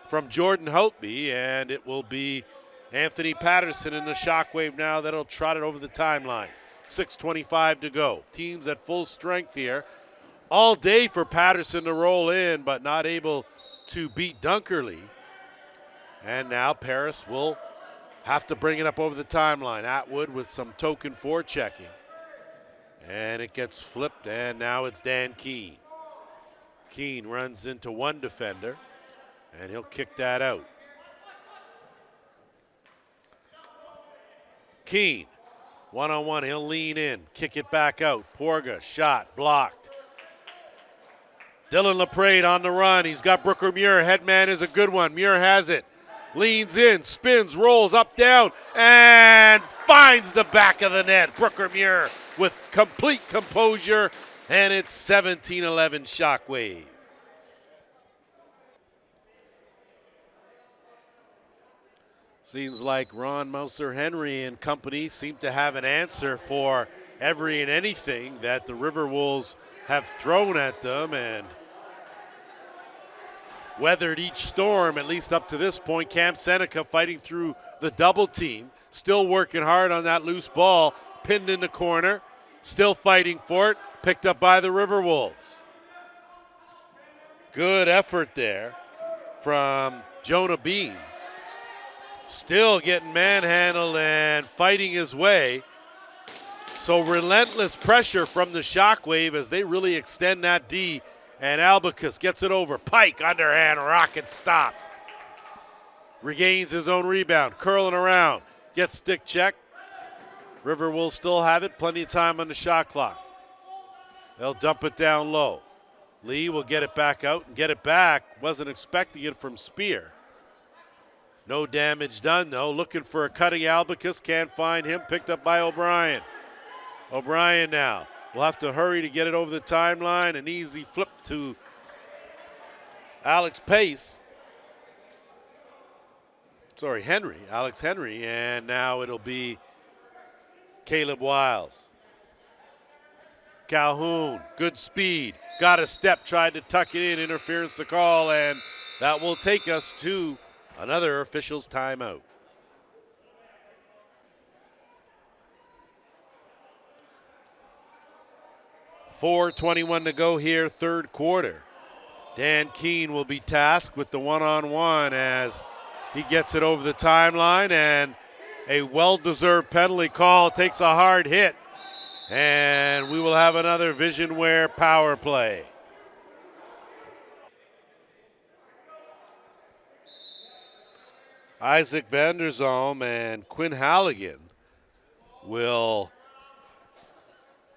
from Jordan Houtby, and it will be Anthony Patterson in the Shockwave now that'll trot it over the timeline. 6:25 to go. Teams at full strength here. All day for Patterson to roll in, but not able to beat Dunkerley. And now Paris will have to bring it up over the timeline. Atwood with some token forechecking. And it gets flipped, and now it's Dan Keene. Keene runs into one defender, and he'll kick that out. Keene, one-on-one, he'll lean in, kick it back out. Porga, shot, blocked. Dylan LaPrade on the run. He's got Brooker Muir. Headman is a good one. Muir has it. Leans in, spins, rolls up, down, and finds the back of the net. Brooker Muir with complete composure, and it's 17-11 Shockwave. Seems like Ron Mouser Henry and company seem to have an answer for every and anything that the Riverwolves have thrown at them, and weathered each storm, at least up to this point. Cam Seneca fighting through the double team, still working hard on that loose ball, pinned in the corner, still fighting for it, picked up by the Riverwolves. Good effort there from Jonah Bean. Still getting manhandled and fighting his way. So relentless pressure from the Shockwave as they really extend that D. And Albicus gets it over. Pike, underhand, rocket stopped. Regains his own rebound, curling around. Gets stick check. River will still have it. Plenty of time on the shot clock. They'll dump it down low. Lee will get it back out and get it back. Wasn't expecting it from Spear. No damage done, though. Looking for a cutting Albicus. Can't find him. Picked up by O'Brien. O'Brien now. We'll have to hurry to get it over the timeline. An easy flip to Alex Henry. Alex Henry. And now it'll be Caleb Wiles. Calhoun, good speed. Got a step, tried to tuck it in. Interference to call, and that will take us to another official's timeout. .4:21 to go here, third quarter. Dan Keene will be tasked with the one-on-one as he gets it over the timeline, and a well-deserved penalty call. Takes a hard hit, and we will have another Visionware power play. Isaac Vanderzalm and Quinn Halligan will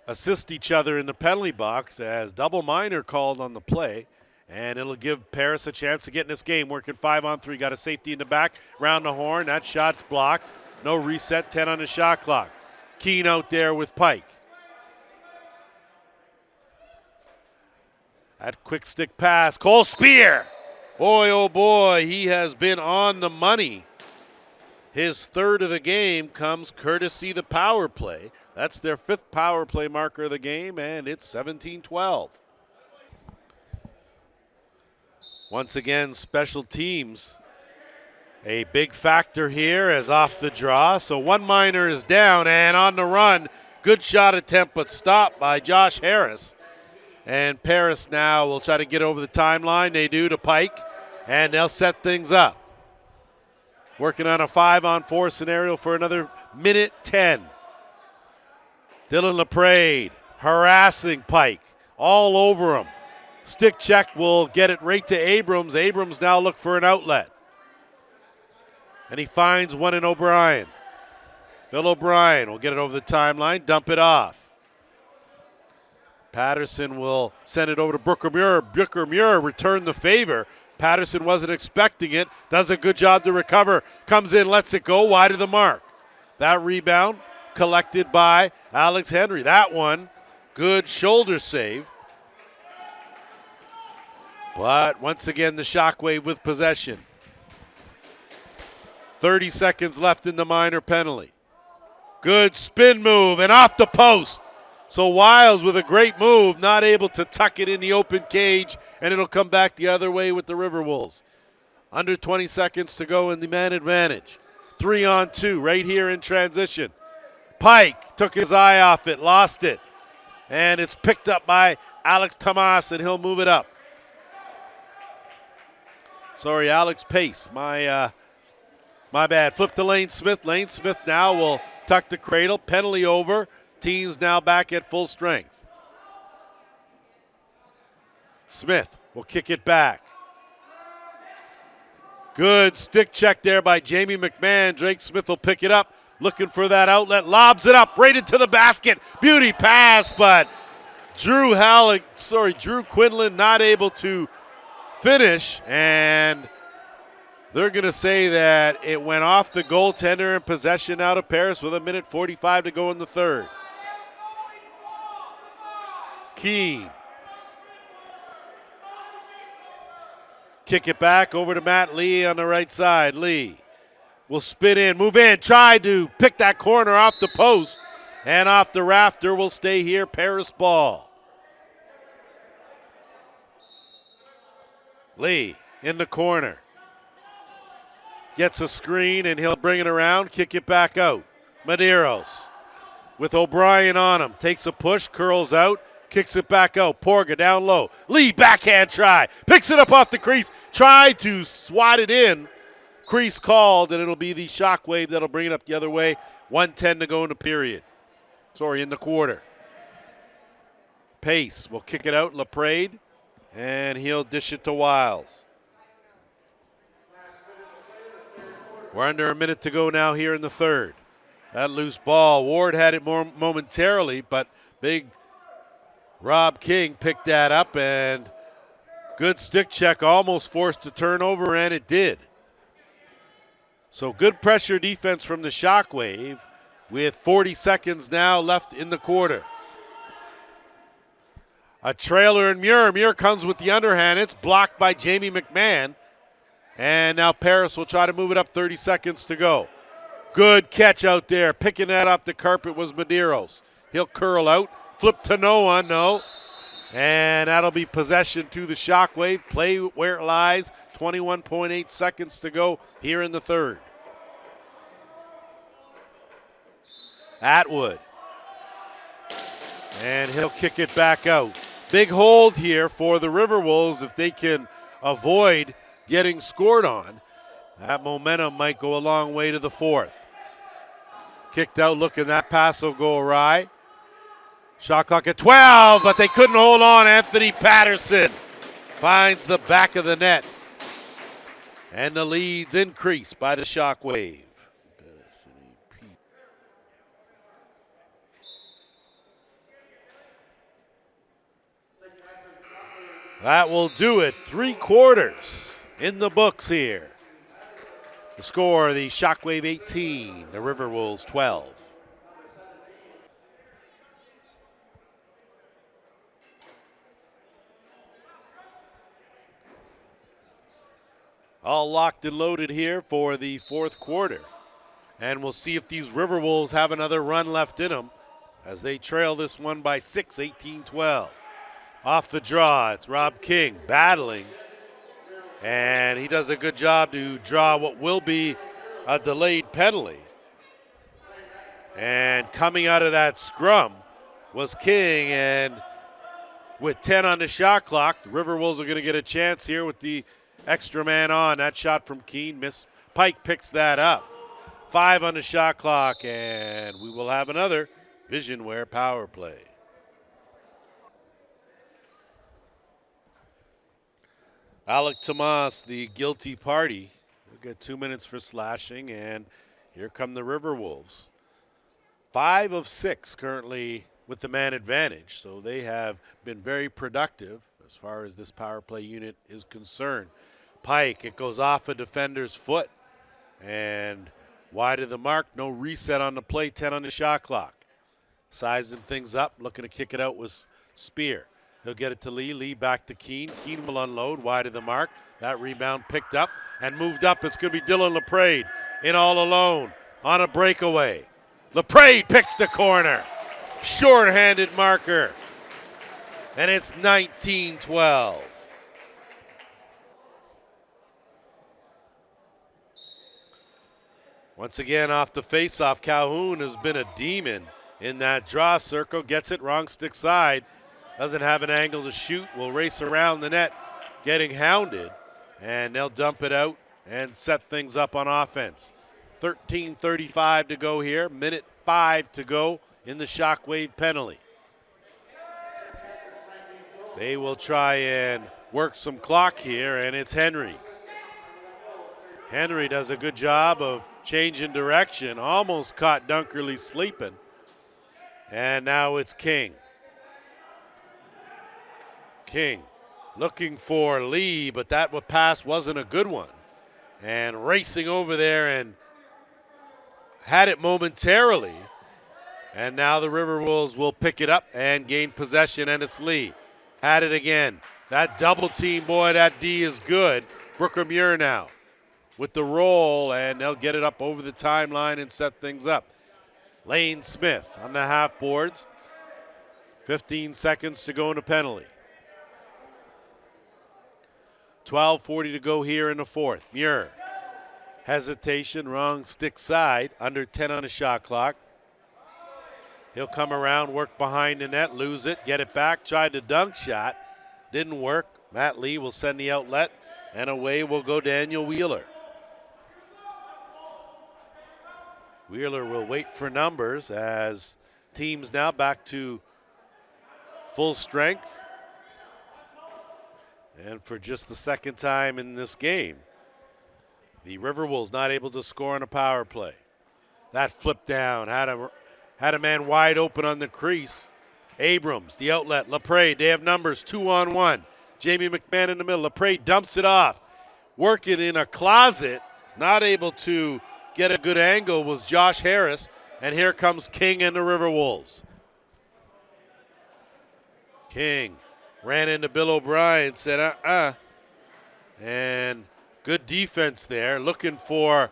assist each other in the penalty box as double minor called on the play. And it'll give Paris a chance to get in this game. Working 5-on-3. Got a safety in the back. Round the horn. That shot's blocked. No reset. 10 on the shot clock. Keane out there with Pike. That quick stick pass. Cole Spear. Boy, oh boy, he has been on the money. His third of the game comes courtesy the power play. That's their 5th power play marker of the game, and it's 17-12. Once again, special teams, a big factor here as off the draw. So one minor is down and on the run. Good shot attempt, but stopped by Josh Harris. And Paris now will try to get over the timeline. They do to Pike, and they'll set things up. Working on a 5-on-4 scenario for another minute 10. Dylan LaPrade harassing Pike all over him. Stick check will get it right to Abrams. Abrams now look for an outlet. And he finds one in O'Brien. Bill O'Brien will get it over the timeline, dump it off. Patterson will send it over to Brooker Muir. Brooker Muir returned the favor. Patterson wasn't expecting it. Does a good job to recover. Comes in, lets it go wide of the mark. That rebound collected by Alex Henry. That one, good shoulder save. But once again, the Shockwave with possession. 30 seconds left in the minor penalty. Good spin move and off the post. So Wiles with a great move, not able to tuck it in the open cage, and it'll come back the other way with the Riverwolves. Under 20 seconds to go in the man advantage. 3-on-2 right here in transition. Pike took his eye off it, lost it. And it's picked up by Alex Tomas, and he'll move it up. Sorry, Alex Pace. My bad. Flip to Lane Smith. Lane Smith now will tuck the cradle. Penalty over. Team's now back at full strength. Smith will kick it back. Good stick check there by Jamie McMahon. Drake Smith will pick it up. Looking for that outlet. Lobs it up right into the basket. Beauty pass, but Drew Quinlan not able to finish, and they're going to say that it went off the goaltender and possession out of Paris with 1:45 to go in the third. Keane. Kick it back over to Matt Lee on the right side. Lee will spin in, move in, try to pick that corner off the post, and off the rafter will stay here, Paris ball. Lee in the corner. Gets a screen, and he'll bring it around, kick it back out. Medeiros with O'Brien on him. Takes a push, curls out, kicks it back out. Porga down low. Lee backhand try. Picks it up off the crease. Tried to swat it in. Crease called, and it'll be the Shockwave that'll bring it up the other way. 1:10 to go in the quarter. Pace will kick it out. LaPrade. And he'll dish it to Wiles. We're under a minute to go now here in the third. That loose ball. Ward had it more momentarily, but big Rob King picked that up, and good stick check, almost forced a turnover, and it did. So good pressure defense from the Shockwave with 40 seconds now left in the quarter. A trailer in Muir. Muir comes with the underhand. It's blocked by Jamie McMahon. And now Paris will try to move it up, 30 seconds to go. Good catch out there. Picking that off the carpet was Medeiros. He'll curl out. Flip to no. And that'll be possession to the Shockwave. Play where it lies. 21.8 seconds to go here in the third. Atwood. And he'll kick it back out. Big hold here for the Riverwolves if they can avoid getting scored on. That momentum might go a long way to the fourth. Kicked out, looking, that pass will go awry. Shot clock at 12, but they couldn't hold on. Anthony Patterson finds the back of the net. And the leads increase by the Shockwave. That will do it. 3 quarters in the books here. The score, the Shockwave 18, the Riverwolves 12. All locked and loaded here for the 4th quarter. And we'll see if these Riverwolves have another run left in them as they trail this one by 6, 18-12. Off the draw, it's Rob King battling. And he does a good job to draw what will be a delayed penalty. And coming out of that scrum was King, and with 10 on the shot clock, the Riverwolves are going to get a chance here with the extra man on. That shot from Keene missed. Pike picks that up. 5 on the shot clock, and we will have another Visionware power play. Alec Tomas, the guilty party. We'll get 2 minutes for slashing, and here come the Riverwolves. 5 of 6 currently with the man advantage, so they have been very productive as far as this power play unit is concerned. Pike, it goes off a defender's foot, and wide of the mark, no reset on the play, 10 on the shot clock. Sizing things up, looking to kick it out with Spear. He'll get it to Lee. Lee back to Keene. Keene will unload wide of the mark. That rebound picked up and moved up. It's going to be Dylan LaPrade in all alone on a breakaway. LaPrade picks the corner. Short-handed marker. And it's 19-12. Once again, off the face-off, Calhoun has been a demon in that draw circle. Gets it wrong stick side. Doesn't have an angle to shoot. Will race around the net, getting hounded. And they'll dump it out and set things up on offense. 13:35 to go here. Minute 5 to go in the Shockwave penalty. They will try and work some clock here, and it's Henry. Henry does a good job of changing direction. Almost caught Dunkerley sleeping. And now it's King. King looking for Lee, but that pass wasn't a good one. And racing over there and had it momentarily. And now the Riverwolves will pick it up and gain possession, and it's Lee. Had it again. That double team, boy, that D is good. Brooker Muir now with the roll, and they'll get it up over the timeline and set things up. Lane Smith on the half boards. 15 seconds to go in a penalty. 12:40 to go here in the 4th. Muir. Hesitation, wrong stick side, under 10 on the shot clock. He'll come around, work behind the net, lose it, get it back, tried the dunk shot. Didn't work. Matt Lee will send the outlet, and away will go Daniel Wheeler. Wheeler will wait for numbers as teams now back to full strength. And for just the second time in this game, the Riverwolves not able to score on a power play. That flip down had a man wide open on the crease. Abrams, the outlet, LaPrade, they have numbers 2-on-1. Jamie McMahon in the middle. LaPrade dumps it off. Working in a closet, not able to get a good angle was Josh Harris. And here comes King and the Riverwolves. King ran into Bill O'Brien, said, And good defense there, looking for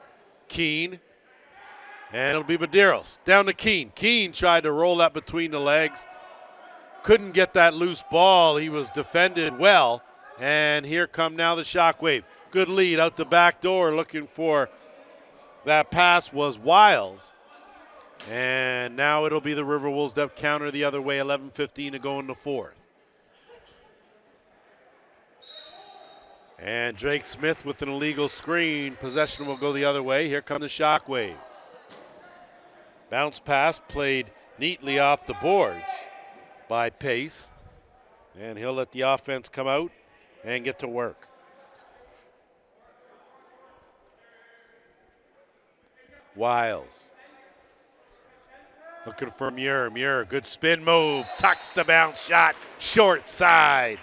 Keene. And it'll be Medeiros. Down to Keene. Keene tried to roll that between the legs. Couldn't get that loose ball. He was defended well. And here come now the Shockwave. Good lead out the back door, looking for that pass was Wiles. And now it'll be the Riverwolves that counter the other way. 11:15 to go in the 4th. And Drake Smith with an illegal screen. Possession will go the other way. Here come the Shockwave. Bounce pass played neatly off the boards by Pace. And he'll let the offense come out and get to work. Wiles. Looking for Muir. Muir, good spin move. Tucks the bounce shot. Short side.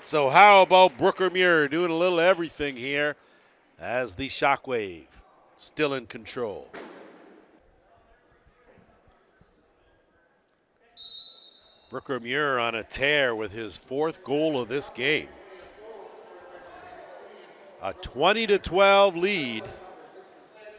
So how about Brooker Muir doing a little everything here as the Shockwave still in control. Brooker Muir on a tear with his 4th goal of this game. A 20-12 lead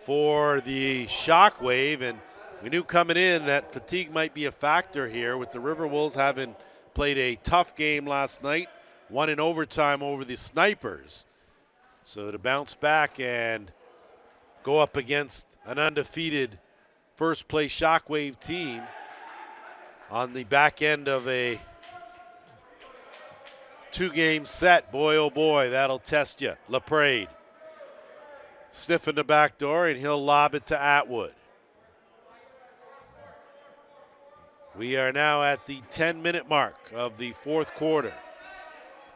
for the Shockwave, and we knew coming in that fatigue might be a factor here with the Riverwolves having played a tough game last night, won in overtime over the Snipers. So to bounce back and go up against an undefeated first-place Shockwave team on the back end of a 2-game set, boy, oh boy, that'll test you. LaPrade stiff in the back door, and he'll lob it to Atwood. We are now at the 10-minute mark of the 4th quarter.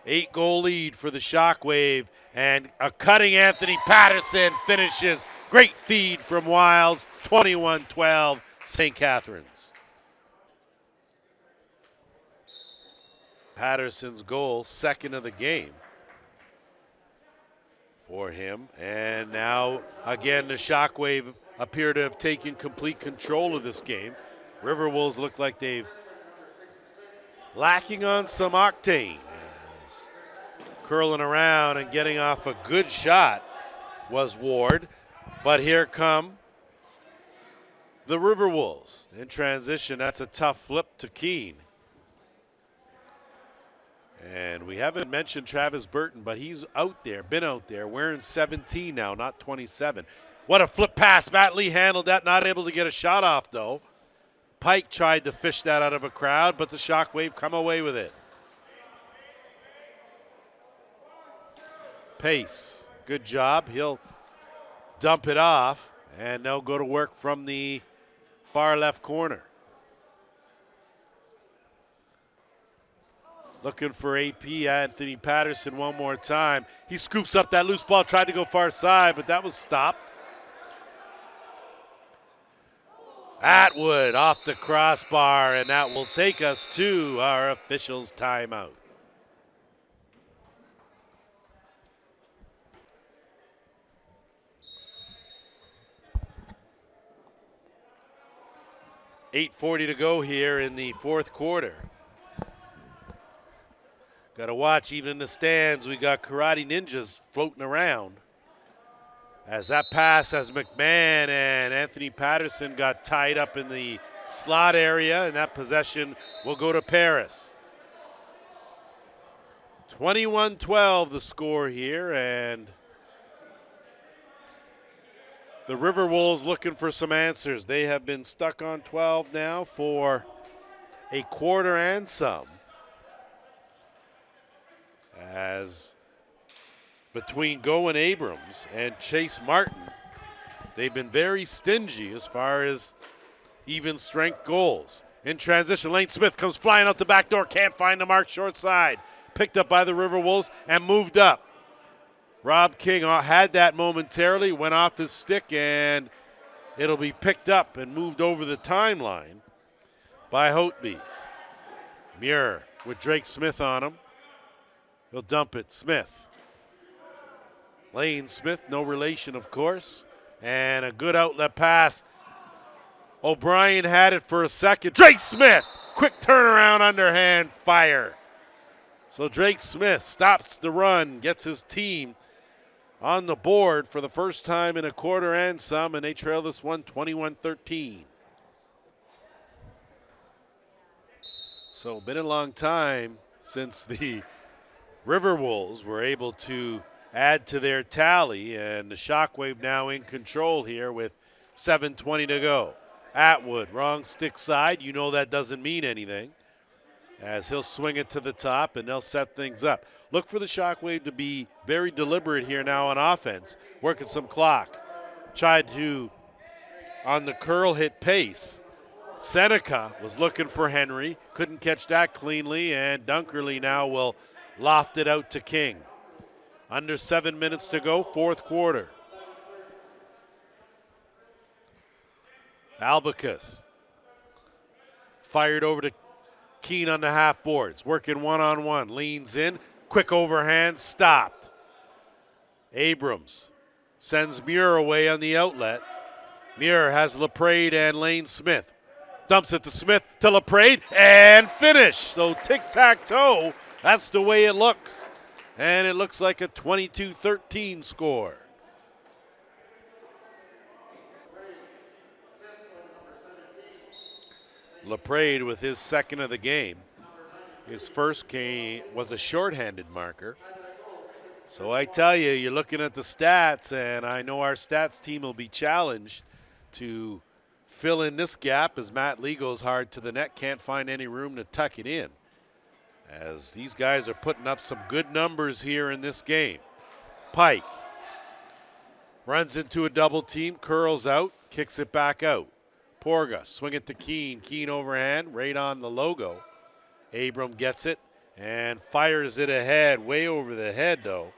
8-goal lead for the Shockwave, and a cutting Anthony Patterson finishes. Great feed from Wiles, 21-12, St. Catharines. Patterson's goal, 2nd of the game for him. And now, again, the Shockwave appear to have taken complete control of this game. Riverwolves look like they've lacking on some octane. As curling around and getting off a good shot was Ward. But here come the Riverwolves in transition. That's a tough flip to Keene. And we haven't mentioned Travis Burton, but he's out there, been out there, wearing 17 now, not 27. What a flip pass. Matt Lee handled that, not able to get a shot off, though. Pike tried to fish that out of a crowd, but the Shockwave come away with it. Pace, good job. He'll dump it off, and they'll go to work from the far left corner. Looking for AP, Anthony Patterson one more time. He scoops up that loose ball, tried to go far side, but that was stopped. Atwood off the crossbar, and that will take us to our officials' timeout. $8:40 to go here in the 4th quarter. Got to watch, even in the stands, we got Karate Ninjas floating around. As that pass as McMahon and Anthony Patterson got tied up in the slot area, and that possession will go to Paris. 21-12 the score here, and the Riverwolves looking for some answers. They have been stuck on 12 now for a quarter and some. As between Goen Abrams and Chase Martin, they've been very stingy as far as even strength goals. In transition, Lane Smith comes flying out the back door, can't find the mark, short side. Picked up by the Riverwolves and moved up. Rob King had that momentarily, went off his stick, and it'll be picked up and moved over the timeline by Hotby. Muir with Drake Smith on him. He'll dump it. Smith. Lane Smith, no relation, of course. And a good outlet pass. O'Brien had it for a second. Drake Smith, quick turnaround, underhand fire. So Drake Smith stops the run, gets his team on the board for the first time in a quarter and some, and they trail this one 21-13. So been a long time since the Riverwolves were able to add to their tally, and the Shockwave now in control here with 7:20 to go. Atwood, wrong stick side. You know that doesn't mean anything, as he'll swing it to the top, and they'll set things up. Look for the Shockwave to be very deliberate here now on offense, working some clock. Tried to, on the curl, hit Pace. Seneca was looking for Henry, couldn't catch that cleanly, and Dunkerley now will loft it out to King. Under 7 minutes to go, 4th quarter. Albicus fired over to Keene on the half boards, working one-on-one, leans in, Quick overhand, stopped. Abrams sends Muir away on the outlet. Muir has LaPrade and Lane Smith. Dumps it to Smith, to LaPrade, and finish. So tic-tac-toe, that's the way it looks. And it looks like a 22-13 score. LaPrade with his second of the game. His first was a shorthanded marker. So I tell you, you're looking at the stats, and I know our stats team will be challenged to fill in this gap as Matt Lee goes hard to the net, can't find any room to tuck it in. As these guys are putting up some good numbers here in this game. Pike runs into a double team, curls out, kicks it back out. Porga, swing it to Keene. Keene overhand, right on the logo. Abram gets it and fires it ahead, way over the head though,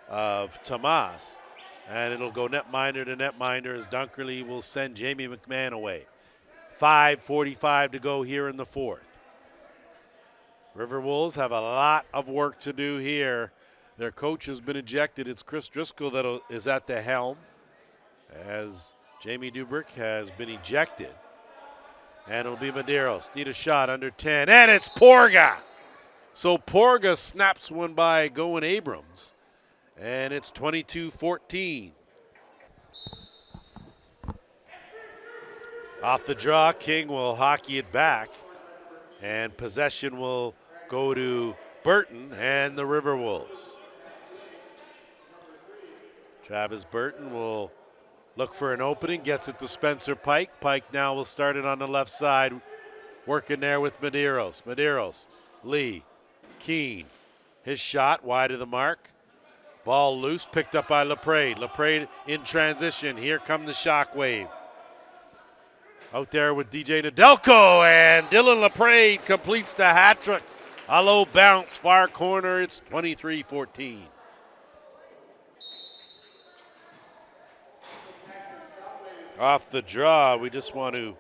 of Tomas. And it'll go netminder to netminder as Dunkerley will send Jamie McMahon away. 5:45 to go here in the fourth. Riverwolves have a lot of work to do here. Their coach has been ejected. It's Chris Driscoll that is at the helm as Jamie Dubrick has been ejected. And it'll be Medeiros. Need a shot under 10. And it's Porga. So Porga snaps one by going Abrams. And it's 22-14. Off the draw, King will hockey it back. And possession will go to Burton and the Riverwolves. Travis Burton will look for an opening, gets it to Spencer Pike. Pike now will start it on the left side, working there with Medeiros. Medeiros, Lee, Keene. His shot wide of the mark. Ball loose, picked up by LaPrade. LaPrade in transition. Here come the Shockwave. Out there with DJ Nedelko, and Dylan LaPrade completes the hat trick. A low bounce, far corner. It's 23-14. Off the draw, we just want to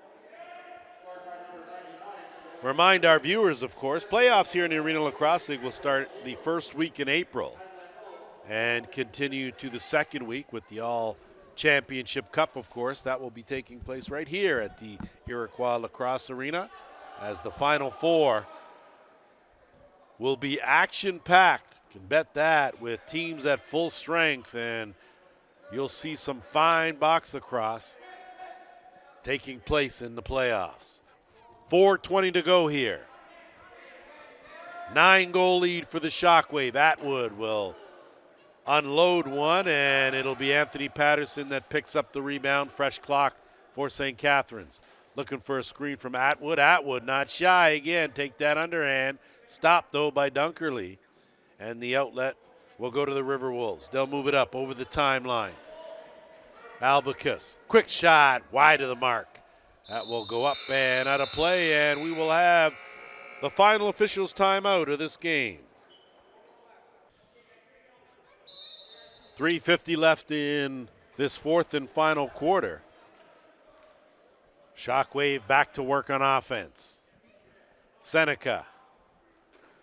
remind our viewers, of course, playoffs here in the Arena Lacrosse League will start the first week in April and continue to the second week with the All Championship Cup, of course. That will be taking place right here at the Iroquois Lacrosse Arena as the Final Four will be action-packed. Can bet that, with teams at full strength, and you'll see some fine box lacrosse taking place in the playoffs. 4:20 to go here. 9-goal lead for the Shockwave. Atwood will unload one, and it'll be Anthony Patterson that picks up the rebound. Fresh clock for St. Catharines. Looking for a screen from Atwood. Atwood not shy again. Take that underhand. Stopped, though, by Dunkerley. And the outlet will go to the Riverwolves. They'll move it up over the timeline. Albacus, quick shot, wide of the mark. That will go up and out of play, and we will have the final officials' timeout of this game. 3:50 left in this fourth and final quarter. Shockwave back to work on offense. Seneca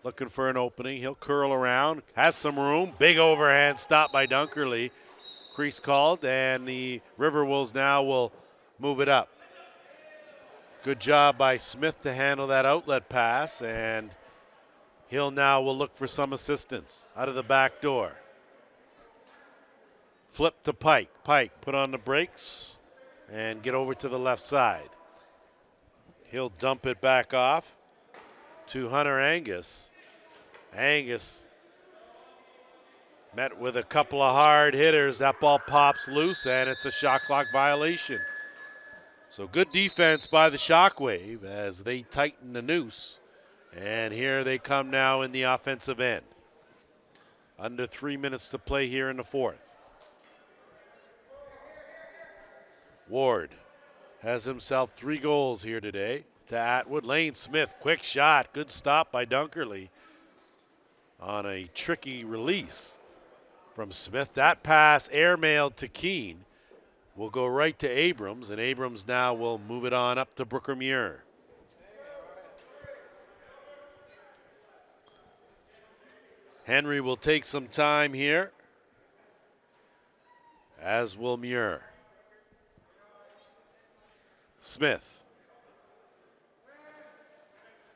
looking for an opening. He'll curl around, has some room. Big overhand stop by Dunkerley. Crease called, and the Riverwolves now will move it up. Good job by Smith to handle that outlet pass, and Hill now will look for some assistance out of the back door. Flip to Pike. Pike put on the brakes and get over to the left side. He'll dump it back off to Hunter Angus. Angus met with a couple of hard hitters. That ball pops loose, and it's a shot clock violation. So good defense by the Shockwave as they tighten the noose. And here they come now in the offensive end. Under 3 minutes to play here in the fourth. Ward has himself 3 goals here today to Atwood. Lane Smith, quick shot. Good stop by Dunkerley on a tricky release from Smith. That pass airmailed to Keene will go right to Abrams, and Abrams now will move it on up to Brooker Muir. Henry will take some time here, as will Muir. Smith.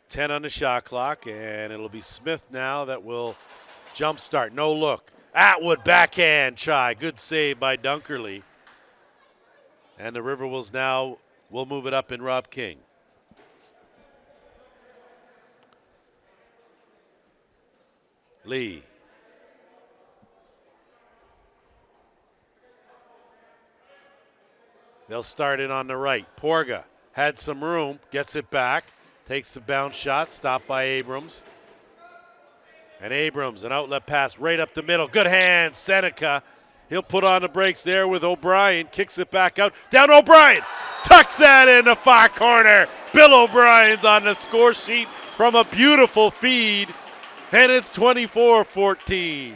10 on the shot clock, and it'll be Smith now that will jump start. No look. Atwood backhand try. Good save by Dunkerley. And the Riverwolves now will move it up in Rob King. Lee. They'll start it on the right. Porga had some room, gets it back, takes the bounce shot, stopped by Abrams. And Abrams, an outlet pass right up the middle. Good hand, Seneca. He'll put on the brakes there with O'Brien, kicks it back out. Down O'Brien, tucks that in the far corner. Bill O'Brien's on the score sheet from a beautiful feed, and it's 24-14.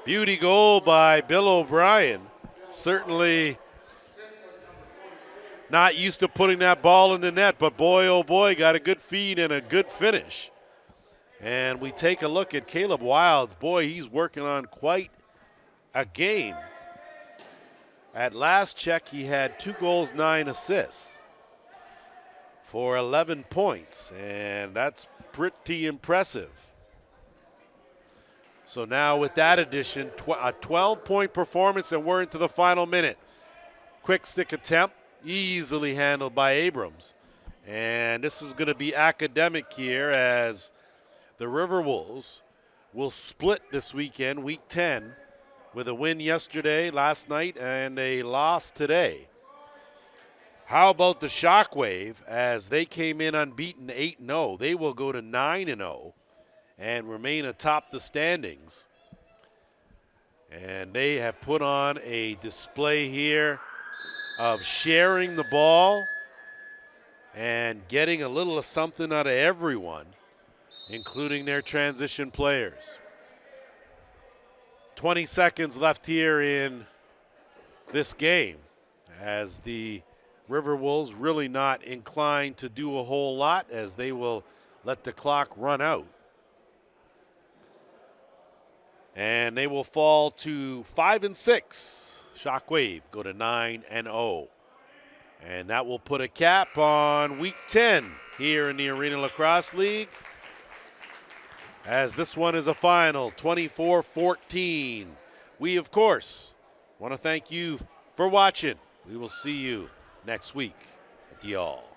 Beauty goal by Bill O'Brien. Certainly not used to putting that ball in the net, but boy, oh boy, got a good feed and a good finish. And we take a look at Caleb Wilds. Boy, he's working on quite a game. At last check, he had 2 goals, 9 assists for 11 points, and that's pretty impressive. So now with that addition, a 12-point performance, and we're into the final minute. Quick stick attempt, easily handled by Abrams. And this is going to be academic here, as the Riverwolves will split this weekend, week 10, with a win yesterday, last night, and a loss today. How about the Shockwave, as they came in unbeaten 8-0? They will go to 9-0 and remain atop the standings. And they have put on a display here of sharing the ball and getting a little of something out of everyone, including their transition players. 20 seconds left here in this game, as the Riverwolves really not inclined to do a whole lot, as they will let the clock run out. And they will fall to 5-6. Shockwave go to 9-0. And that will put a cap on week 10 here in the Arena Lacrosse League, as this one is a final, 24-14. We, of course, want to thank you for watching. We will see you next week at the All.